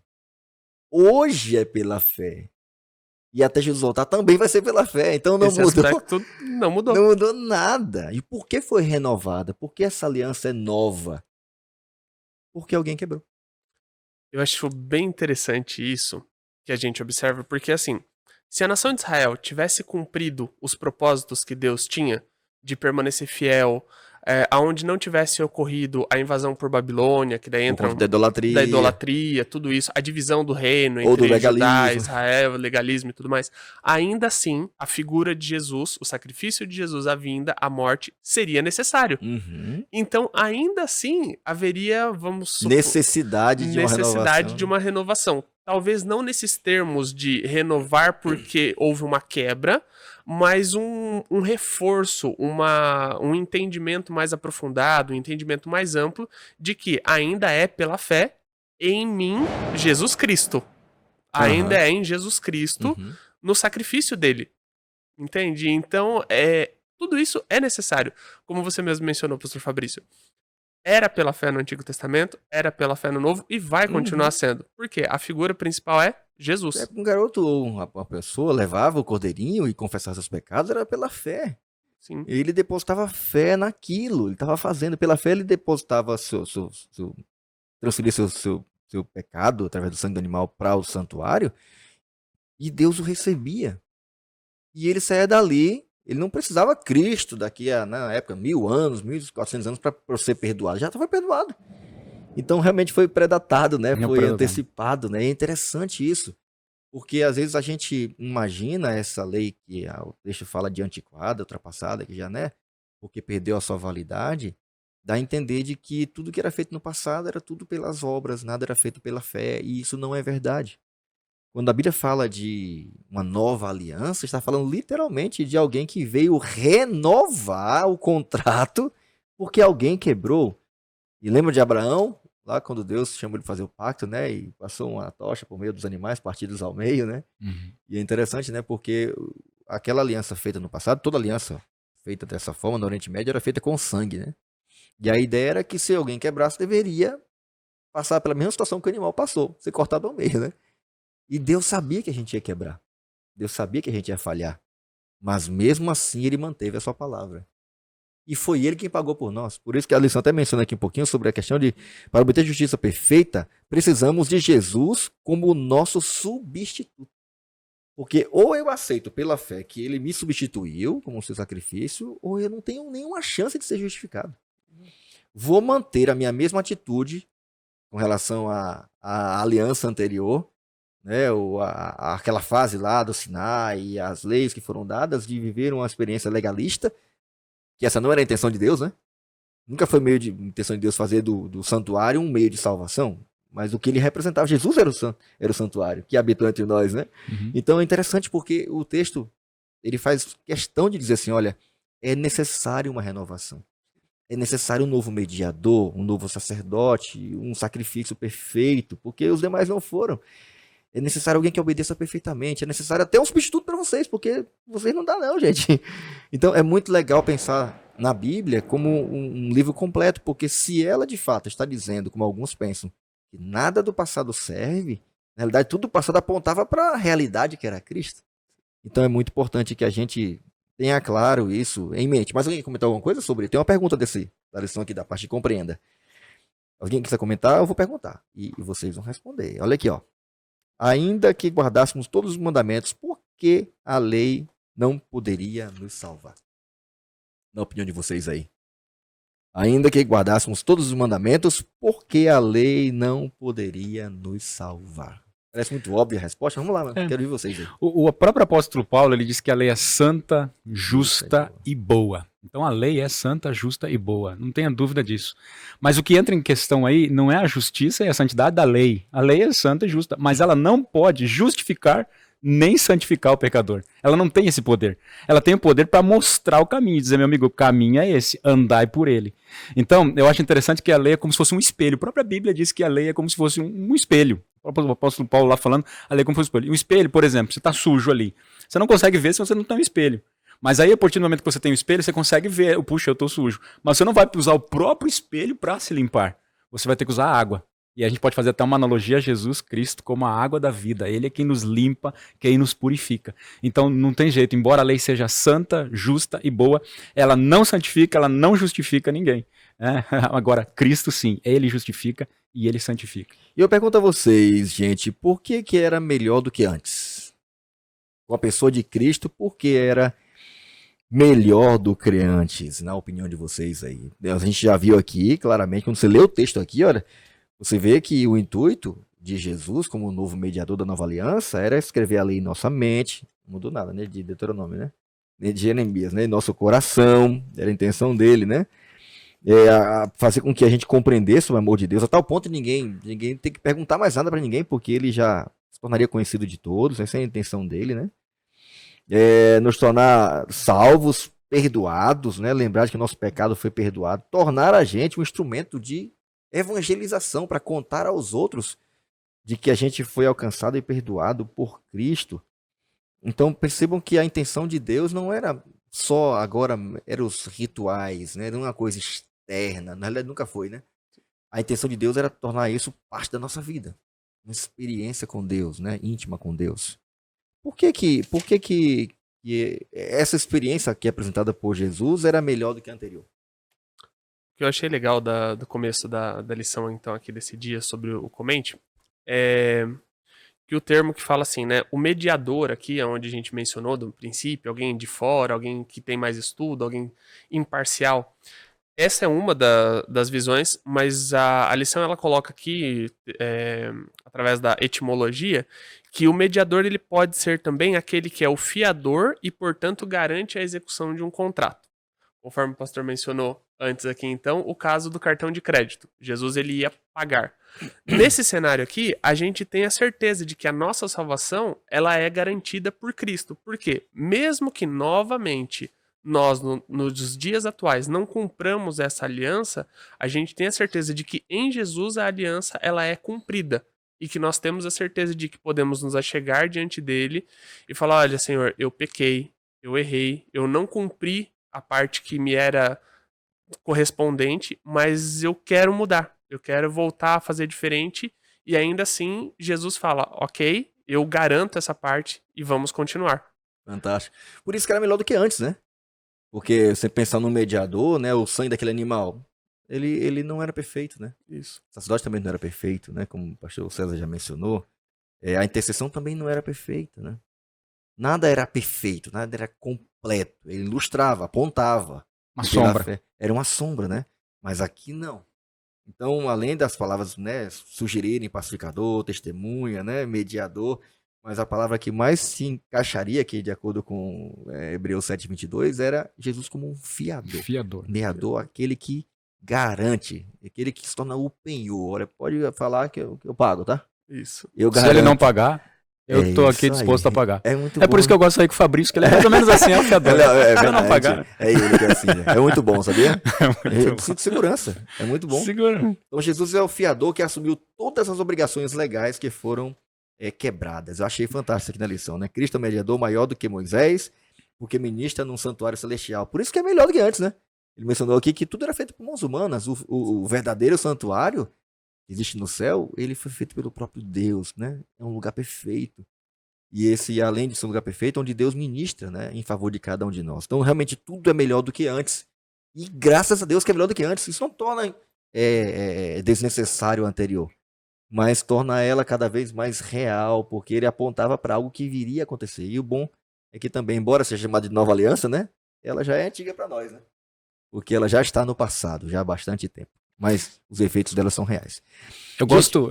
S1: hoje é pela fé. E até Jesus voltar também vai ser pela fé. Então não
S4: Esse
S1: mudou.
S4: aspecto não mudou.
S1: Não mudou nada. E por que foi renovada? Por que essa aliança é nova? Porque alguém quebrou.
S4: Eu acho bem interessante isso que a gente observa, porque assim, se a nação de Israel tivesse cumprido os propósitos que Deus tinha de permanecer fiel, aonde não tivesse ocorrido a invasão por Babilônia, que daí
S1: Por
S4: entra
S1: conta da
S4: da idolatria, tudo isso, a divisão do reino
S1: Ou do
S4: entre Judá,
S1: legalismo.
S4: Israel, legalismo e tudo mais, ainda assim, a figura de Jesus, o sacrifício de Jesus, a vinda, a morte, seria necessário.
S1: Uhum.
S4: Então, ainda assim, haveria, vamos supor,
S1: Necessidade
S4: de uma renovação. Talvez não nesses termos de renovar porque houve uma quebra, mas um reforço, um entendimento mais aprofundado, um entendimento mais amplo de que ainda é pela fé em mim, Jesus Cristo. Ainda é em Jesus Cristo,
S1: Uhum.
S4: no sacrifício dele. Entende? Então, tudo isso é necessário. Como você mesmo mencionou, pastor Fabrício. Era pela fé no Antigo Testamento, era pela fé no Novo e vai continuar sendo. Por quê? A figura principal é Jesus.
S1: Um garoto ou uma pessoa levava o cordeirinho e confessava seus pecados, era pela fé.
S4: Sim.
S1: Ele depositava fé naquilo, ele estava fazendo. Pela fé ele depositava transferir seu pecado através do sangue do animal para o santuário. E Deus o recebia. E ele saía dali, ele não precisava Cristo daqui a, na época, 1000 anos, 1400 anos para ser perdoado. Já estava perdoado. Então realmente foi predatado, né? Foi antecipado, né? É interessante isso. Porque às vezes a gente imagina essa lei que o texto fala de antiquada, ultrapassada, que já, né? Porque perdeu a sua validade, dá a entender de que tudo que era feito no passado era tudo pelas obras, nada era feito pela fé, e isso não é verdade. Quando a Bíblia fala de uma nova aliança, está falando literalmente de alguém que veio renovar o contrato porque alguém quebrou. E lembra de Abraão? Lá quando Deus chamou ele para fazer o pacto, né? E passou uma tocha por meio dos animais partidos ao meio, né?
S2: Uhum.
S1: E é interessante, né? Porque aquela aliança feita no passado, toda aliança feita dessa forma no Oriente Médio era feita com sangue, né? E a ideia era que se alguém quebrasse, deveria passar pela mesma situação que o animal passou, ser cortado ao meio, né? E Deus sabia que a gente ia quebrar. Deus sabia que a gente ia falhar. Mas mesmo assim ele manteve a sua palavra. E foi ele quem pagou por nós. Por isso que a lição até menciona aqui um pouquinho sobre a questão de, para obter justiça perfeita, precisamos de Jesus como o nosso substituto. Porque ou eu aceito pela fé que ele me substituiu como seu sacrifício, ou eu não tenho nenhuma chance de ser justificado. Vou manter a minha mesma atitude com relação à aliança anterior, né, aquela fase lá do Sinai e as leis que foram dadas, de viver uma experiência legalista, que essa não era a intenção de Deus, né? Nunca foi intenção de Deus fazer do santuário um meio de salvação, mas o que ele representava, Jesus era o santuário que habitou entre nós, né?
S2: Uhum.
S1: Então é interessante porque o texto ele faz questão de dizer assim, olha, é necessário uma renovação. É necessário um novo mediador, um novo sacerdote, um sacrifício perfeito, porque os demais não foram. É necessário alguém que obedeça perfeitamente. É necessário até um substituto para vocês, porque vocês não dá não, gente. Então é muito legal pensar na Bíblia como um livro completo, porque se ela de fato está dizendo, como alguns pensam, que nada do passado serve, na realidade tudo do passado apontava para a realidade que era Cristo. Então é muito importante que a gente tenha claro isso em mente. Mas alguém comentou alguma coisa sobre? Tem uma pergunta da lição aqui da parte de compreenda. Alguém quiser comentar, eu vou perguntar. E vocês vão responder. Olha aqui, ó. Ainda que guardássemos todos os mandamentos, por que a lei não poderia nos salvar? Na opinião de vocês aí. Ainda que guardássemos todos os mandamentos, por que a lei não poderia nos salvar? Parece muito óbvia a resposta. Vamos lá, mano. Quero ouvir vocês aí.
S2: O próprio apóstolo Paulo, ele diz que a lei é santa, justa e boa. Então a lei é santa, justa e boa. Não tenha dúvida disso. Mas o que entra em questão aí não é a justiça e a santidade da lei. A lei é santa e justa, mas ela não pode justificar nem santificar o pecador. Ela não tem esse poder. Ela tem o poder para mostrar o caminho, dizer, meu amigo, o caminho é esse, andai por ele. Então, eu acho interessante que a lei é como se fosse um espelho. A própria Bíblia diz que a lei é como se fosse um espelho. O apóstolo Paulo lá falando, a lei é como se fosse um espelho. Um espelho, por exemplo, você está sujo ali. Você não consegue ver se você não tem um espelho. Mas aí, a partir do momento que você tem um espelho, você consegue ver, puxa, eu estou sujo. Mas você não vai usar o próprio espelho para se limpar. Você vai ter que usar água. E a gente pode fazer até uma analogia a Jesus Cristo como a água da vida. Ele é quem nos limpa, quem nos purifica. Então não tem jeito, embora a lei seja santa, justa e boa, ela não santifica, ela não justifica ninguém. Agora, Cristo sim, ele justifica e ele santifica.
S1: E eu pergunto a vocês, gente, por que era melhor do que antes? Com a pessoa de Cristo, por que era melhor do que antes, na opinião de vocês aí? A gente já viu aqui, claramente, quando você lê o texto aqui, olha, você vê que o intuito de Jesus, como o novo mediador da nova aliança, era escrever a lei em nossa mente, não mudou nada, né, de Deuteronômio, né, de Jeremias, né, em nosso coração, era a intenção dele, né, fazer com que a gente compreendesse o amor de Deus, a tal ponto de ninguém tem que perguntar mais nada para ninguém, porque ele já se tornaria conhecido de todos, essa é a intenção dele, né, nos tornar salvos, perdoados, né, lembrar de que o nosso pecado foi perdoado, tornar a gente um instrumento de evangelização para contar aos outros de que a gente foi alcançado e perdoado por Cristo. Então percebam que a intenção de Deus não era só agora, eram os rituais, né? Era uma coisa externa, na realidade nunca foi, né? A intenção de Deus era tornar isso parte da nossa vida, uma experiência com Deus, né? Íntima com Deus. Por que essa experiência aqui apresentada por Jesus era melhor do que a anterior?
S4: O que eu achei legal do começo da lição, então, aqui desse dia sobre o Comente, é que o termo que fala assim, né? O mediador aqui, onde a gente mencionou do princípio, alguém de fora, alguém que tem mais estudo, alguém imparcial. Essa é uma das visões, mas a lição ela coloca aqui, através da etimologia, que o mediador ele pode ser também aquele que é o fiador e, portanto, garante a execução de um contrato. Conforme o pastor mencionou antes aqui, então, o caso do cartão de crédito. Jesus ele ia pagar. Nesse cenário aqui, a gente tem a certeza de que a nossa salvação ela é garantida por Cristo. Por quê? Mesmo que novamente nós, nos dias atuais, não cumpramos essa aliança, a gente tem a certeza de que em Jesus a aliança ela é cumprida. E que nós temos a certeza de que podemos nos achegar diante dele e falar, olha, Senhor, eu pequei, eu errei, eu não cumpri a parte que me era correspondente, mas eu quero mudar, eu quero voltar a fazer diferente, e ainda assim Jesus fala, ok, eu garanto essa parte e vamos continuar.
S1: Fantástico. Por isso que era melhor do que antes, né? Porque você pensar no mediador, né? O sangue daquele animal, ele não era perfeito, né?
S4: Isso.
S1: O sacerdote também não era perfeito, né? Como o pastor César já mencionou. A intercessão também não era perfeita, né? Nada era perfeito, nada era completo. Ele ilustrava, apontava.
S2: Uma sombra.
S1: Fé. Era uma sombra, né? Mas aqui não. Então, além das palavras, né, sugerirem pacificador, testemunha, né, mediador, mas a palavra que mais se encaixaria aqui, de acordo com Hebreus 7:22, era Jesus como um fiador.
S2: Fiador.
S1: Mediador, aquele que garante, aquele que se torna o penhor. Olha, pode falar que eu pago, tá?
S4: Isso.
S1: Eu
S2: Se
S1: garanto.
S2: ele não pagar, eu tô aqui
S1: isso
S2: disposto
S1: aí.
S2: a pagar.
S1: É muito
S2: É
S1: bom.
S2: por isso que eu gosto de sair com o Fabrício, que ele é mais ou menos assim, é o fiador. Se eu não pagar.
S1: É ele que é assim, né? É muito bom, sabia?
S2: É muito
S1: Eu sinto segurança. É muito bom.
S2: Segura.
S1: Então Jesus é o fiador que assumiu todas as obrigações legais que foram quebradas. Eu achei fantástico aqui na lição, né? Cristo é o mediador maior do que Moisés, porque ministra num santuário celestial. Por isso que é melhor do que antes, né? Ele mencionou aqui que tudo era feito por mãos humanas. O verdadeiro santuário que existe no céu, ele foi feito pelo próprio Deus, né? É um lugar perfeito. E esse, além de ser um lugar perfeito, onde Deus ministra, né, em favor de cada um de nós. Então, realmente, tudo é melhor do que antes. E graças a Deus que é melhor do que antes. Isso não torna desnecessário o anterior, mas torna ela cada vez mais real, porque ele apontava para algo que viria a acontecer. E o bom é que também, embora seja chamada de nova aliança, né, ela já é antiga para nós, né? Porque ela já está no passado, já há bastante tempo. Mas os efeitos dela são reais.
S2: Eu gosto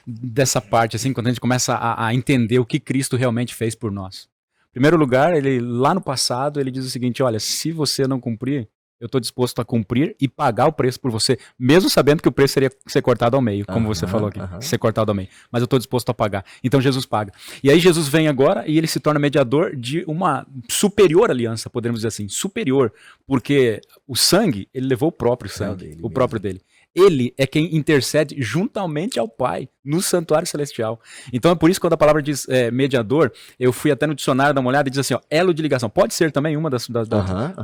S2: dessa parte, assim, quando a gente começa a entender o que Cristo realmente fez por nós. Em primeiro lugar, ele lá no passado, ele diz o seguinte, olha, se você não cumprir, eu estou disposto a cumprir e pagar o preço por você, mesmo sabendo que o preço seria ser cortado ao meio, como você falou aqui, ser cortado ao meio. Mas eu estou disposto a pagar. Então Jesus paga. E aí Jesus vem agora e ele se torna mediador de uma superior aliança, podemos dizer assim, superior, porque o sangue, ele levou o próprio sangue, o próprio dele. Ele é quem intercede juntamente ao Pai no santuário celestial. Então é por isso que quando a palavra diz mediador, eu fui até no dicionário dar uma olhada e diz assim, ó, elo de ligação. Pode ser também uma das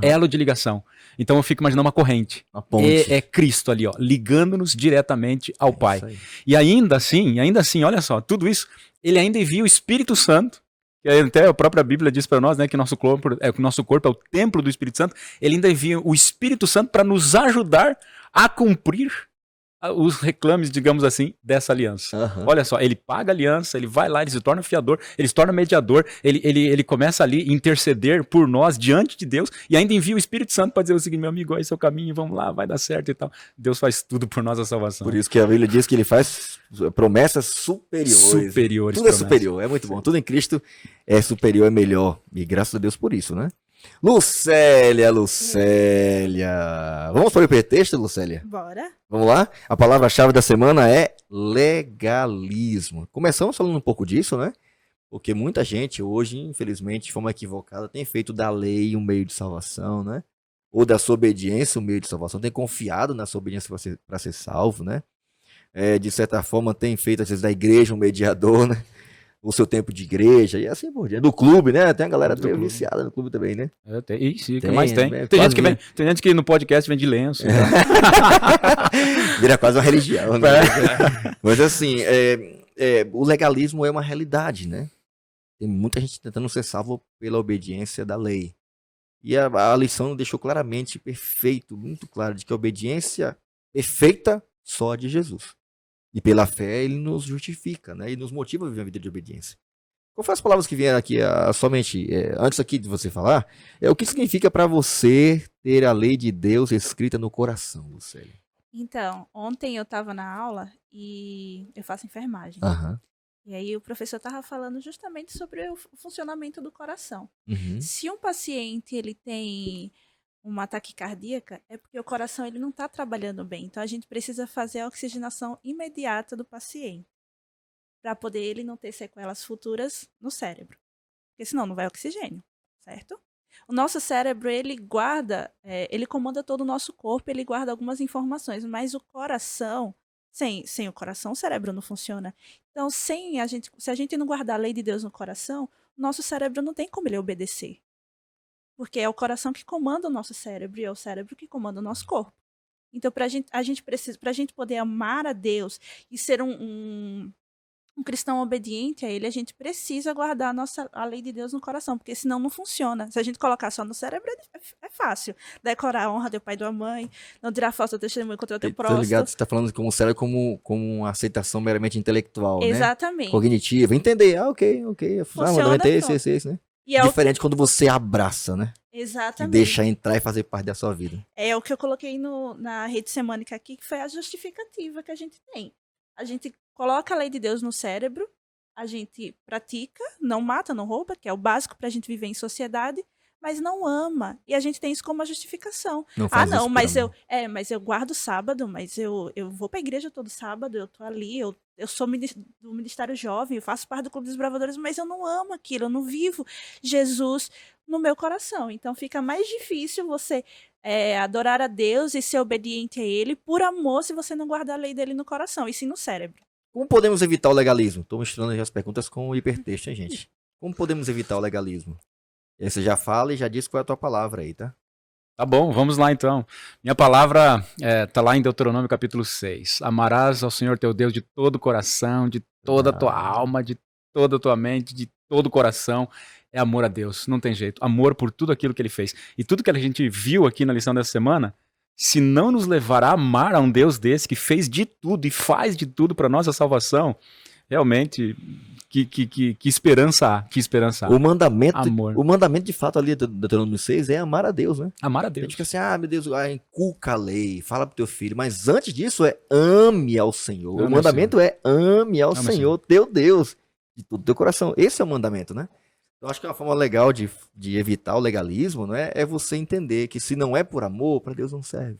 S2: elo de ligação. Então eu fico imaginando uma corrente.
S1: Uma ponte.
S2: É Cristo ali, ó, ligando-nos diretamente ao Pai. E ainda assim, olha só, tudo isso, ele ainda envia o Espírito Santo, que até a própria Bíblia diz para nós, né, que nosso corpo é o templo do Espírito Santo. Ele ainda envia o Espírito Santo para nos ajudar a cumprir os reclames, digamos assim, dessa aliança. Olha só, ele paga a aliança, ele vai lá, ele se torna fiador, ele se torna mediador, ele começa ali a interceder por nós diante de Deus e ainda envia o Espírito Santo para dizer o seguinte, meu amigo, esse é o caminho, vamos lá, vai dar certo e tal. Deus faz tudo por nós a salvação.
S1: Por isso que a Bíblia diz que ele faz promessas superiores. Tudo é superior, é muito bom. Tudo em Cristo é superior, é melhor. E graças a Deus por isso, né? Lucélia. Vamos para o hipertexto, Lucélia?
S3: Bora.
S1: Vamos lá? A palavra-chave da semana é legalismo. Começamos falando um pouco disso, né? Porque muita gente hoje, infelizmente, de forma equivocada, tem feito da lei um meio de salvação, né? Ou da sua obediência um meio de salvação. Tem confiado na sua obediência para ser salvo, né? De certa forma, tem feito, às vezes, da igreja um mediador, né? O seu tempo de igreja, e assim por diante. Do clube, né? Tem a galera meio viciada no clube também, né?
S2: Sim, que mais tem? Tem gente que no podcast vende lenço.
S1: Vira quase uma religião, né? Mas assim, o legalismo é uma realidade, né? Tem muita gente tentando ser salvo pela obediência da lei. E a lição deixou claramente, muito claro, de que a obediência perfeita só de Jesus. E pela fé ele nos justifica, né? E nos motiva a viver uma vida de obediência. Qual foram as palavras que vieram aqui somente, antes aqui de você falar, o que significa para você ter a lei de Deus escrita no coração, Lucélia?
S3: Então, ontem eu estava na aula e eu faço enfermagem.
S1: Aham.
S3: E aí o professor estava falando justamente sobre o funcionamento do coração.
S1: Uhum.
S3: Se um paciente ele tem uma ataque cardíaca, é porque o coração ele não está trabalhando bem. Então a gente precisa fazer a oxigenação imediata do paciente para poder ele não ter sequelas futuras no cérebro. Porque senão não vai oxigênio, certo? O nosso cérebro, ele guarda, ele comanda todo o nosso corpo, ele guarda algumas informações, mas o coração, sem o coração, o cérebro não funciona. Então, se a gente não guardar a lei de Deus no coração, o nosso cérebro não tem como ele obedecer. Porque é o coração que comanda o nosso cérebro e é o cérebro que comanda o nosso corpo. Então, pra gente poder amar a Deus e ser um cristão obediente a ele, a gente precisa guardar a lei de Deus no coração, porque senão não funciona. Se a gente colocar só no cérebro, é fácil. Decorar a honra do pai e da mãe, não tirar falso do testemunho contra o teu
S1: Tô
S3: próximo.
S1: ligado, você tá falando como cérebro como uma aceitação meramente intelectual, né?
S3: Exatamente.
S1: Cognitiva, entender, ok.
S3: Funciona,
S1: Mandamento é
S3: pronto.
S1: esse, né?
S3: E é
S1: Diferente quando você abraça, né? E
S3: Exatamente.
S1: deixa entrar e fazer parte da sua vida.
S3: É o que eu coloquei na rede semânica aqui, que foi a justificativa que a gente tem. A gente coloca a lei de Deus no cérebro, a gente pratica, não mata, não rouba, que é o básico pra gente viver em sociedade, mas não ama. E a gente tem isso como uma justificação.
S1: Não faz
S3: Não,
S1: isso por
S3: mas
S1: amor.
S3: mas eu guardo sábado, mas eu vou pra igreja todo sábado, eu tô ali, eu sou do Ministério Jovem, eu faço parte do Clube dos Bravadores, mas eu não amo aquilo, eu não vivo Jesus no meu coração. Então fica mais difícil você adorar a Deus e ser obediente a Ele por amor se você não guardar a lei dele no coração, e sim no cérebro.
S1: Como podemos evitar o legalismo? Estou misturando as perguntas com o hipertexto, hein, gente? Como podemos evitar o legalismo? E aí você já fala e já diz qual é a tua palavra aí, tá?
S2: Tá bom, vamos lá então. Minha palavra tá lá em Deuteronômio capítulo 6. Amarás ao Senhor teu Deus de todo o coração, de toda a tua alma, de toda a tua mente, de todo o coração. É amor a Deus, não tem jeito. Amor por tudo aquilo que ele fez. E tudo que a gente viu aqui na lição dessa semana, se não nos levar a amar a um Deus desse que fez de tudo e faz de tudo para nossa salvação, realmente, que esperança há, que esperança há.
S1: O mandamento,
S2: Amor.
S1: o mandamento de fato ali do Deuteronômio 6 é amar a Deus, né?
S2: Amar a
S1: A
S2: Deus.
S1: gente fica assim, meu Deus, inculca a lei, fala pro teu filho, mas antes disso ame ao Senhor.
S2: Ame
S1: O mandamento é ame ao
S2: Ame ao
S1: Senhor, teu Deus, de todo o teu coração. Esse é o mandamento, né? Eu acho que uma forma legal de evitar o legalismo, não é você entender que se não é por amor, para Deus não serve.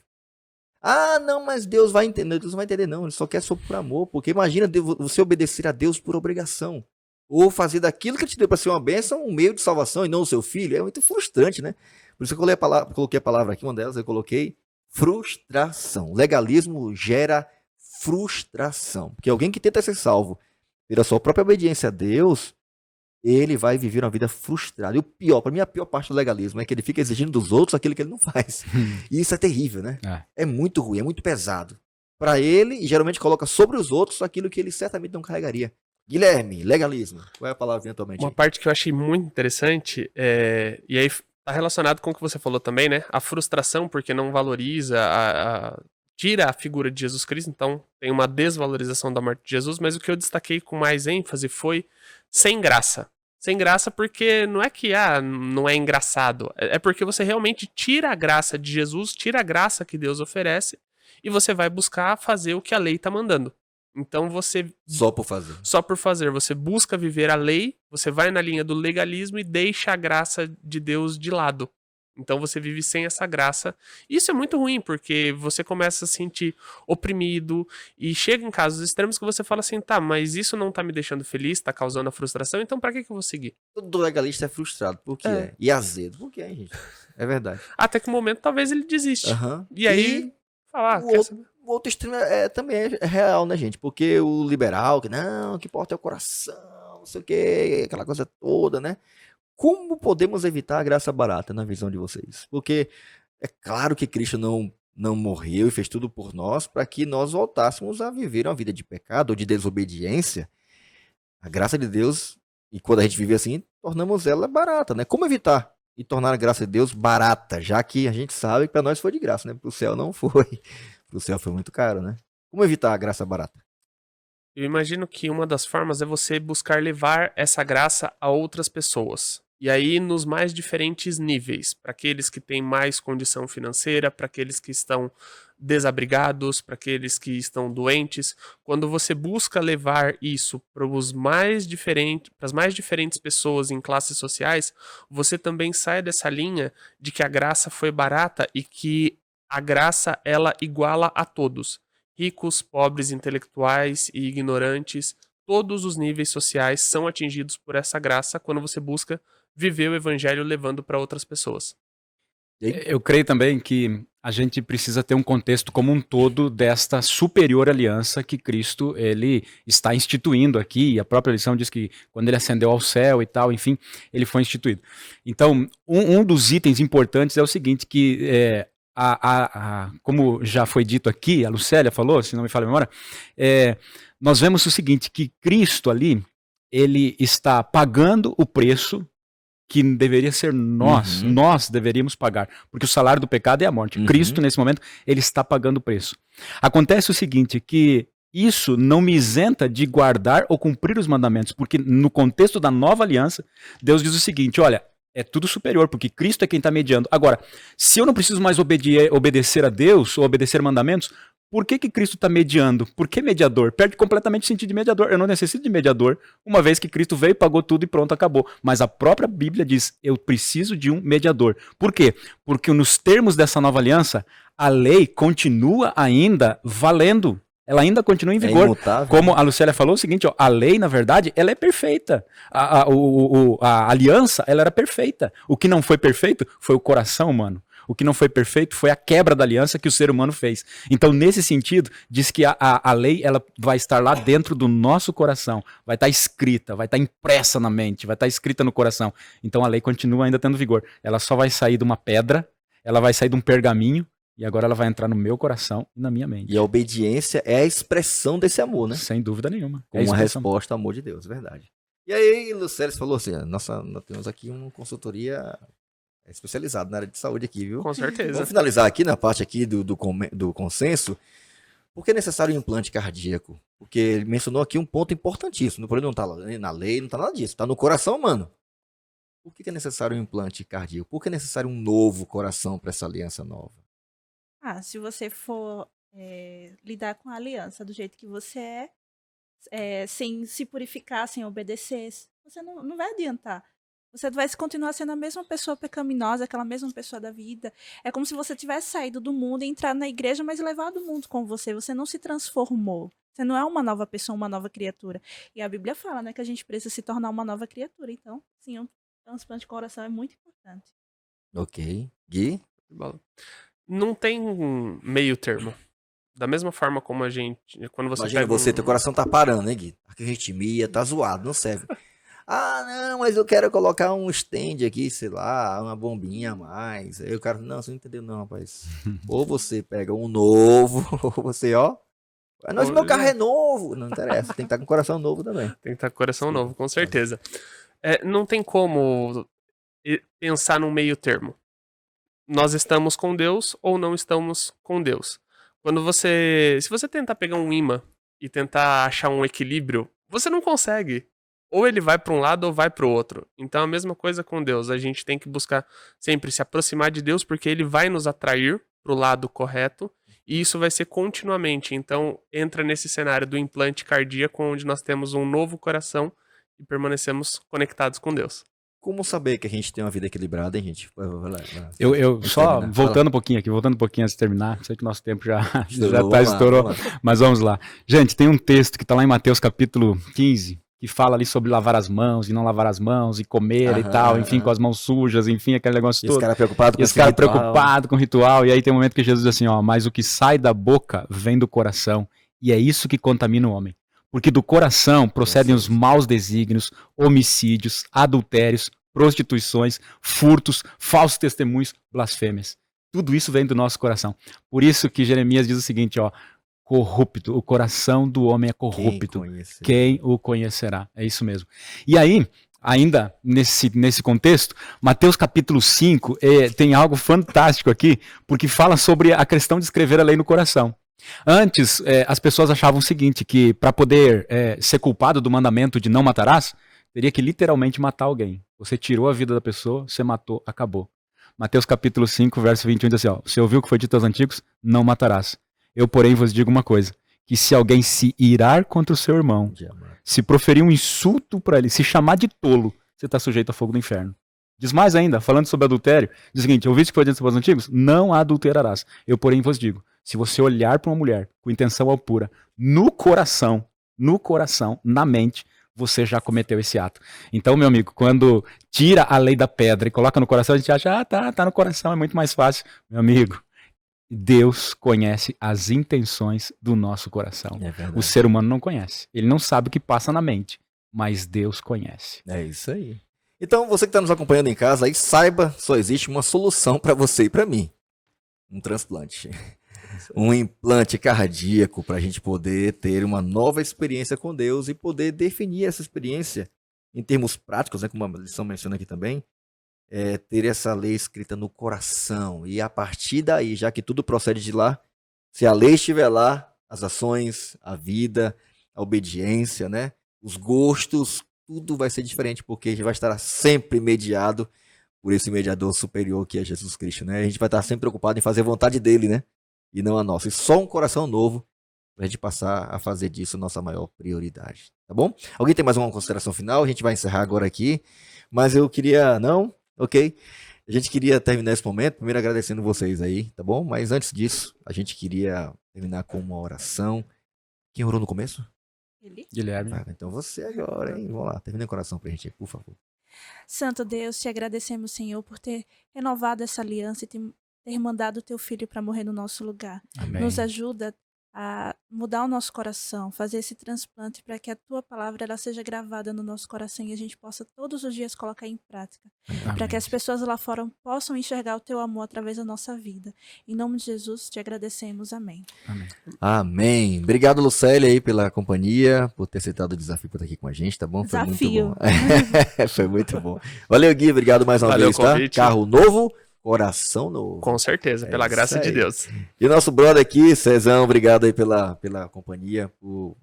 S1: Não, mas Deus vai entender. Deus não vai entender, não. Ele só quer só por amor. Porque imagina você obedecer a Deus por obrigação. Ou fazer daquilo que ele te deu para ser uma bênção um meio de salvação e não o seu filho. É muito frustrante, né? Por isso que eu coloquei a palavra aqui, uma delas eu coloquei frustração. Legalismo gera frustração. Porque alguém que tenta ser salvo pela sua própria obediência a Deus, ele vai viver uma vida frustrada. E o pior, para mim, a pior parte do legalismo é que ele fica exigindo dos outros aquilo que ele não faz. E isso é terrível, né? É muito ruim, é muito pesado. Para ele, e geralmente coloca sobre os outros aquilo que ele certamente não carregaria. Guilherme, legalismo. Qual é a palavra atualmente?
S4: Uma parte que eu achei muito interessante, e aí tá relacionado com o que você falou também, né? A frustração, porque não valoriza, tira a figura de Jesus Cristo, então tem uma desvalorização da morte de Jesus, mas o que eu destaquei com mais ênfase foi sem graça. Sem graça porque não é que não é engraçado, é porque você realmente tira a graça de Jesus, tira a graça que Deus oferece e você vai buscar fazer o que a lei tá mandando. Então você...
S1: Só por fazer.
S4: Só por fazer. Você busca viver a lei, você vai na linha do legalismo e deixa a graça de Deus de lado. Então você vive sem essa graça. Isso é muito ruim, porque você começa a se sentir oprimido e chega em casos extremos que você fala assim, tá, mas isso não tá me deixando feliz, tá causando a frustração, então pra que eu vou seguir?
S1: Todo legalista é frustrado. Por quê? E azedo. Por quê, gente? É verdade.
S4: Até que um momento talvez ele desiste.
S1: Uhum.
S4: E aí, falar,
S1: o outro extremo também é real, né, gente? Porque o liberal, que não, que importa é o coração, não sei o quê, aquela coisa toda, né? Como podemos evitar a graça barata na visão de vocês? Porque é claro que Cristo não morreu e fez tudo por nós para que nós voltássemos a viver uma vida de pecado ou de desobediência. A graça de Deus, e quando a gente vive assim, tornamos ela barata, né? Como evitar e tornar a graça de Deus barata, já que a gente sabe que para nós foi de graça, né? Para o céu não foi. Para o céu foi muito caro, né? Como evitar a graça barata?
S4: Eu imagino que uma das formas é você buscar levar essa graça a outras pessoas. E aí, nos mais diferentes níveis, para aqueles que têm mais condição financeira, para aqueles que estão desabrigados, para aqueles que estão doentes. Quando você busca levar isso para as mais diferentes pessoas em classes sociais, você também sai dessa linha de que a graça foi barata e que a graça ela iguala a todos. Ricos, pobres, intelectuais e ignorantes, todos os níveis sociais são atingidos por essa graça quando você busca viver o evangelho levando para outras pessoas.
S2: Eu creio também que a gente precisa ter um contexto como um todo desta superior aliança que Cristo ele está instituindo aqui. E a própria lição diz que quando ele ascendeu ao céu e tal, enfim, ele foi instituído. Então, um dos itens importantes é o seguinte, que como já foi dito aqui, a Lucélia falou, se não me falha a memória, nós vemos o seguinte, que Cristo ali, ele está pagando o preço que deveria ser nós deveríamos pagar, porque o salário do pecado é a morte. Cristo, nesse momento, ele está pagando o preço. Acontece o seguinte, que isso não me isenta de guardar ou cumprir os mandamentos, porque no contexto da nova aliança, Deus diz o seguinte, olha, é tudo superior, porque Cristo é quem está mediando. Agora, se eu não preciso mais obedecer a Deus ou obedecer mandamentos, por que Cristo está mediando? Por que mediador? Perde completamente o sentido de mediador. Eu não necessito de mediador, uma vez que Cristo veio, pagou tudo e pronto, acabou. Mas a própria Bíblia diz, eu preciso de um mediador. Por quê? Porque nos termos dessa nova aliança, a lei continua ainda valendo. Ela ainda continua em vigor.
S1: Imutável.
S2: Como a Lucélia falou, o seguinte, ó, a lei, na verdade, ela é perfeita. A aliança, ela era perfeita. O que não foi perfeito foi o coração humano. O que não foi perfeito foi a quebra da aliança que o ser humano fez. Então, nesse sentido, diz que a lei ela vai estar lá dentro do nosso coração. Vai estar escrita, vai estar impressa na mente, vai estar escrita no coração. Então, a lei continua ainda tendo vigor. Ela só vai sair de uma pedra, ela vai sair de um pergaminho, e agora ela vai entrar no meu coração e na minha mente.
S1: E a obediência é a expressão desse amor, né?
S2: Sem dúvida nenhuma.
S1: Como uma resposta ao amor de Deus, verdade. E aí, Lucélia falou assim, nós temos aqui uma consultoria especializada na área de saúde aqui, viu?
S4: Com certeza.
S1: Vamos finalizar aqui na parte aqui do consenso. Por que é necessário um implante cardíaco? Porque ele mencionou aqui um ponto importantíssimo. Não está na lei, não está nada disso. Está no coração humano. Por que é necessário um implante cardíaco? Por que é necessário um novo coração para essa aliança nova?
S3: Se você for lidar com a aliança do jeito que você sem se purificar, sem obedecer, você não vai adiantar. Você vai continuar sendo a mesma pessoa pecaminosa, aquela mesma pessoa da vida. É como se você tivesse saído do mundo e entrado na igreja, mas levado o mundo com você. Você não se transformou. Você não é uma nova pessoa, uma nova criatura. E a Bíblia fala, né, que a gente precisa se tornar uma nova criatura. Então, sim, um transplante de coração é muito importante.
S1: Ok. Gui?
S4: Não tem meio termo. Da mesma forma como a gente... Quando você
S1: Imagina
S4: pega
S1: teu coração tá parando, né, Gui? Arritmia, tá zoado, não serve. Não, mas eu quero colocar um stand aqui, sei lá, uma bombinha a mais. Aí o cara, não, você não entendeu não, rapaz. Ou você pega um novo, ou você, ó... Mas meu carro é novo. Não interessa, tem que estar com o coração novo também.
S4: Tem que estar com o coração novo, com certeza. Não tem como pensar num meio termo. Nós estamos com Deus ou não estamos com Deus. Se você tentar pegar um imã e tentar achar um equilíbrio, você não consegue. Ou ele vai para um lado ou vai para o outro. Então a mesma coisa com Deus. A gente tem que buscar sempre se aproximar de Deus porque ele vai nos atrair para o lado correto e isso vai ser continuamente. Então entra nesse cenário do implante cardíaco onde nós temos um novo coração e permanecemos conectados com Deus.
S1: Como saber que a gente tem uma vida equilibrada, hein, gente?
S2: Eu só, voltando um pouquinho antes de terminar, sei que nosso tempo já estourou, mas vamos lá. Gente, tem um texto que está lá em Mateus capítulo 15, que fala ali sobre lavar as mãos e não lavar as mãos e comer e tal, enfim, com as mãos sujas, enfim, aquele negócio todo.
S1: Esse cara preocupado com
S2: esse cara preocupado com o ritual, e aí tem um momento que Jesus diz assim, ó, mas o que sai da boca vem do coração, e é isso que contamina o homem. Porque do coração procedem os maus desígnios, homicídios, adultérios, prostituições, furtos, falsos testemunhos, blasfêmias. Tudo isso vem do nosso coração. Por isso que Jeremias diz o seguinte, ó, corrupto, o coração do homem é corrupto. Quem o conhecerá? É isso mesmo. E aí, ainda nesse contexto, Mateus capítulo 5 tem algo fantástico aqui, porque fala sobre a questão de escrever a lei no coração. Antes, as pessoas achavam o seguinte, que para poder ser culpado do mandamento de não matarás, teria que literalmente matar alguém. Você tirou a vida da pessoa, você matou, acabou. Mateus capítulo 5, verso 21 diz assim, ó, você ouviu o que foi dito aos antigos? Não matarás. Eu, porém, vos digo uma coisa, que se alguém se irar contra o seu irmão, se proferir um insulto para ele, se chamar de tolo, você está sujeito ao fogo do inferno. Diz mais ainda, falando sobre adultério, diz o seguinte, ouviste o que foi dito aos antigos? Não adulterarás. Eu, porém, vos digo, se você olhar para uma mulher com intenção impura, no coração, na mente, você já cometeu esse ato. Então, meu amigo, quando tira a lei da pedra e coloca no coração, a gente acha, tá no coração, é muito mais fácil. Meu amigo, Deus conhece as intenções do nosso coração. O ser humano não conhece. Ele não sabe o que passa na mente, mas Deus conhece.
S1: É isso aí. Então, você que está nos acompanhando em casa, aí saiba, só existe uma solução para você e para mim. Um transplante. Um implante cardíaco para a gente poder ter uma nova experiência com Deus e poder definir essa experiência em termos práticos, né, como a lição menciona aqui também, ter essa lei escrita no coração. E a partir daí, já que tudo procede de lá, se a lei estiver lá, as ações, a vida, a obediência, né, os gostos, tudo vai ser diferente, porque a gente vai estar sempre mediado por esse mediador superior que é Jesus Cristo, né? A gente vai estar sempre preocupado em fazer a vontade dele, né? E não a nossa. E só um coração novo para a gente passar a fazer disso nossa maior prioridade, tá bom? Alguém tem mais uma consideração final? A gente vai encerrar agora aqui, mas eu queria... Não? Ok. A gente queria terminar esse momento, primeiro agradecendo vocês aí, tá bom? Mas antes disso, a gente queria terminar com uma oração. Quem orou no começo?
S2: Guilherme.
S1: Então você agora, hein? Vamos lá, termina o coração pra gente aí, por favor.
S3: Santo Deus, te agradecemos, Senhor, por ter renovado essa aliança e ter mandado o teu filho para morrer no nosso lugar.
S2: Amém.
S3: Nos ajuda a mudar o nosso coração, fazer esse transplante para que a tua palavra ela seja gravada no nosso coração e a gente possa todos os dias colocar em prática. Para que as pessoas lá fora possam enxergar o teu amor através da nossa vida. Em nome de Jesus, te agradecemos. Amém.
S2: Amém.
S1: Amém. Obrigado, Lucélia, aí pela companhia, por ter aceitado o desafio por estar aqui com a gente, tá bom? Foi
S3: Desafio.
S1: muito bom. Foi muito bom. Valeu, Gui. Obrigado mais uma vez, tá? Carro novo, coração novo.
S4: Com certeza, pela graça de Deus.
S1: E nosso brother aqui, Cezão, obrigado aí pela companhia, por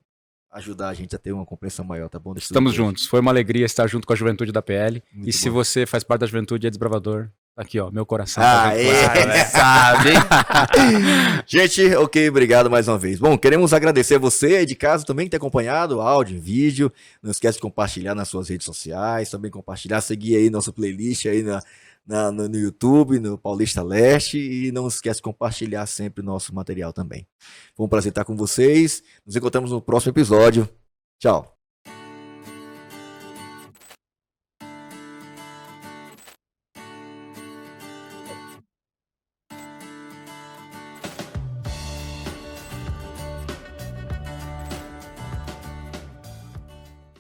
S1: ajudar a gente a ter uma compreensão maior, tá bom?
S2: Estamos juntos. Foi uma alegria estar junto com a juventude da PL.
S1: Muito
S2: e se
S1: bom.
S2: você faz parte da juventude e é desbravador, tá aqui, ó, meu coração.
S1: Sabe? Gente, ok, obrigado mais uma vez. Bom, queremos agradecer a você aí de casa também que tem acompanhado áudio, vídeo. Não esquece de compartilhar nas suas redes sociais, também compartilhar, seguir aí nossa playlist aí no YouTube, no Paulista Leste, e não esquece de compartilhar sempre o nosso material também. Foi um prazer estar com vocês. Nos encontramos no próximo episódio. Tchau.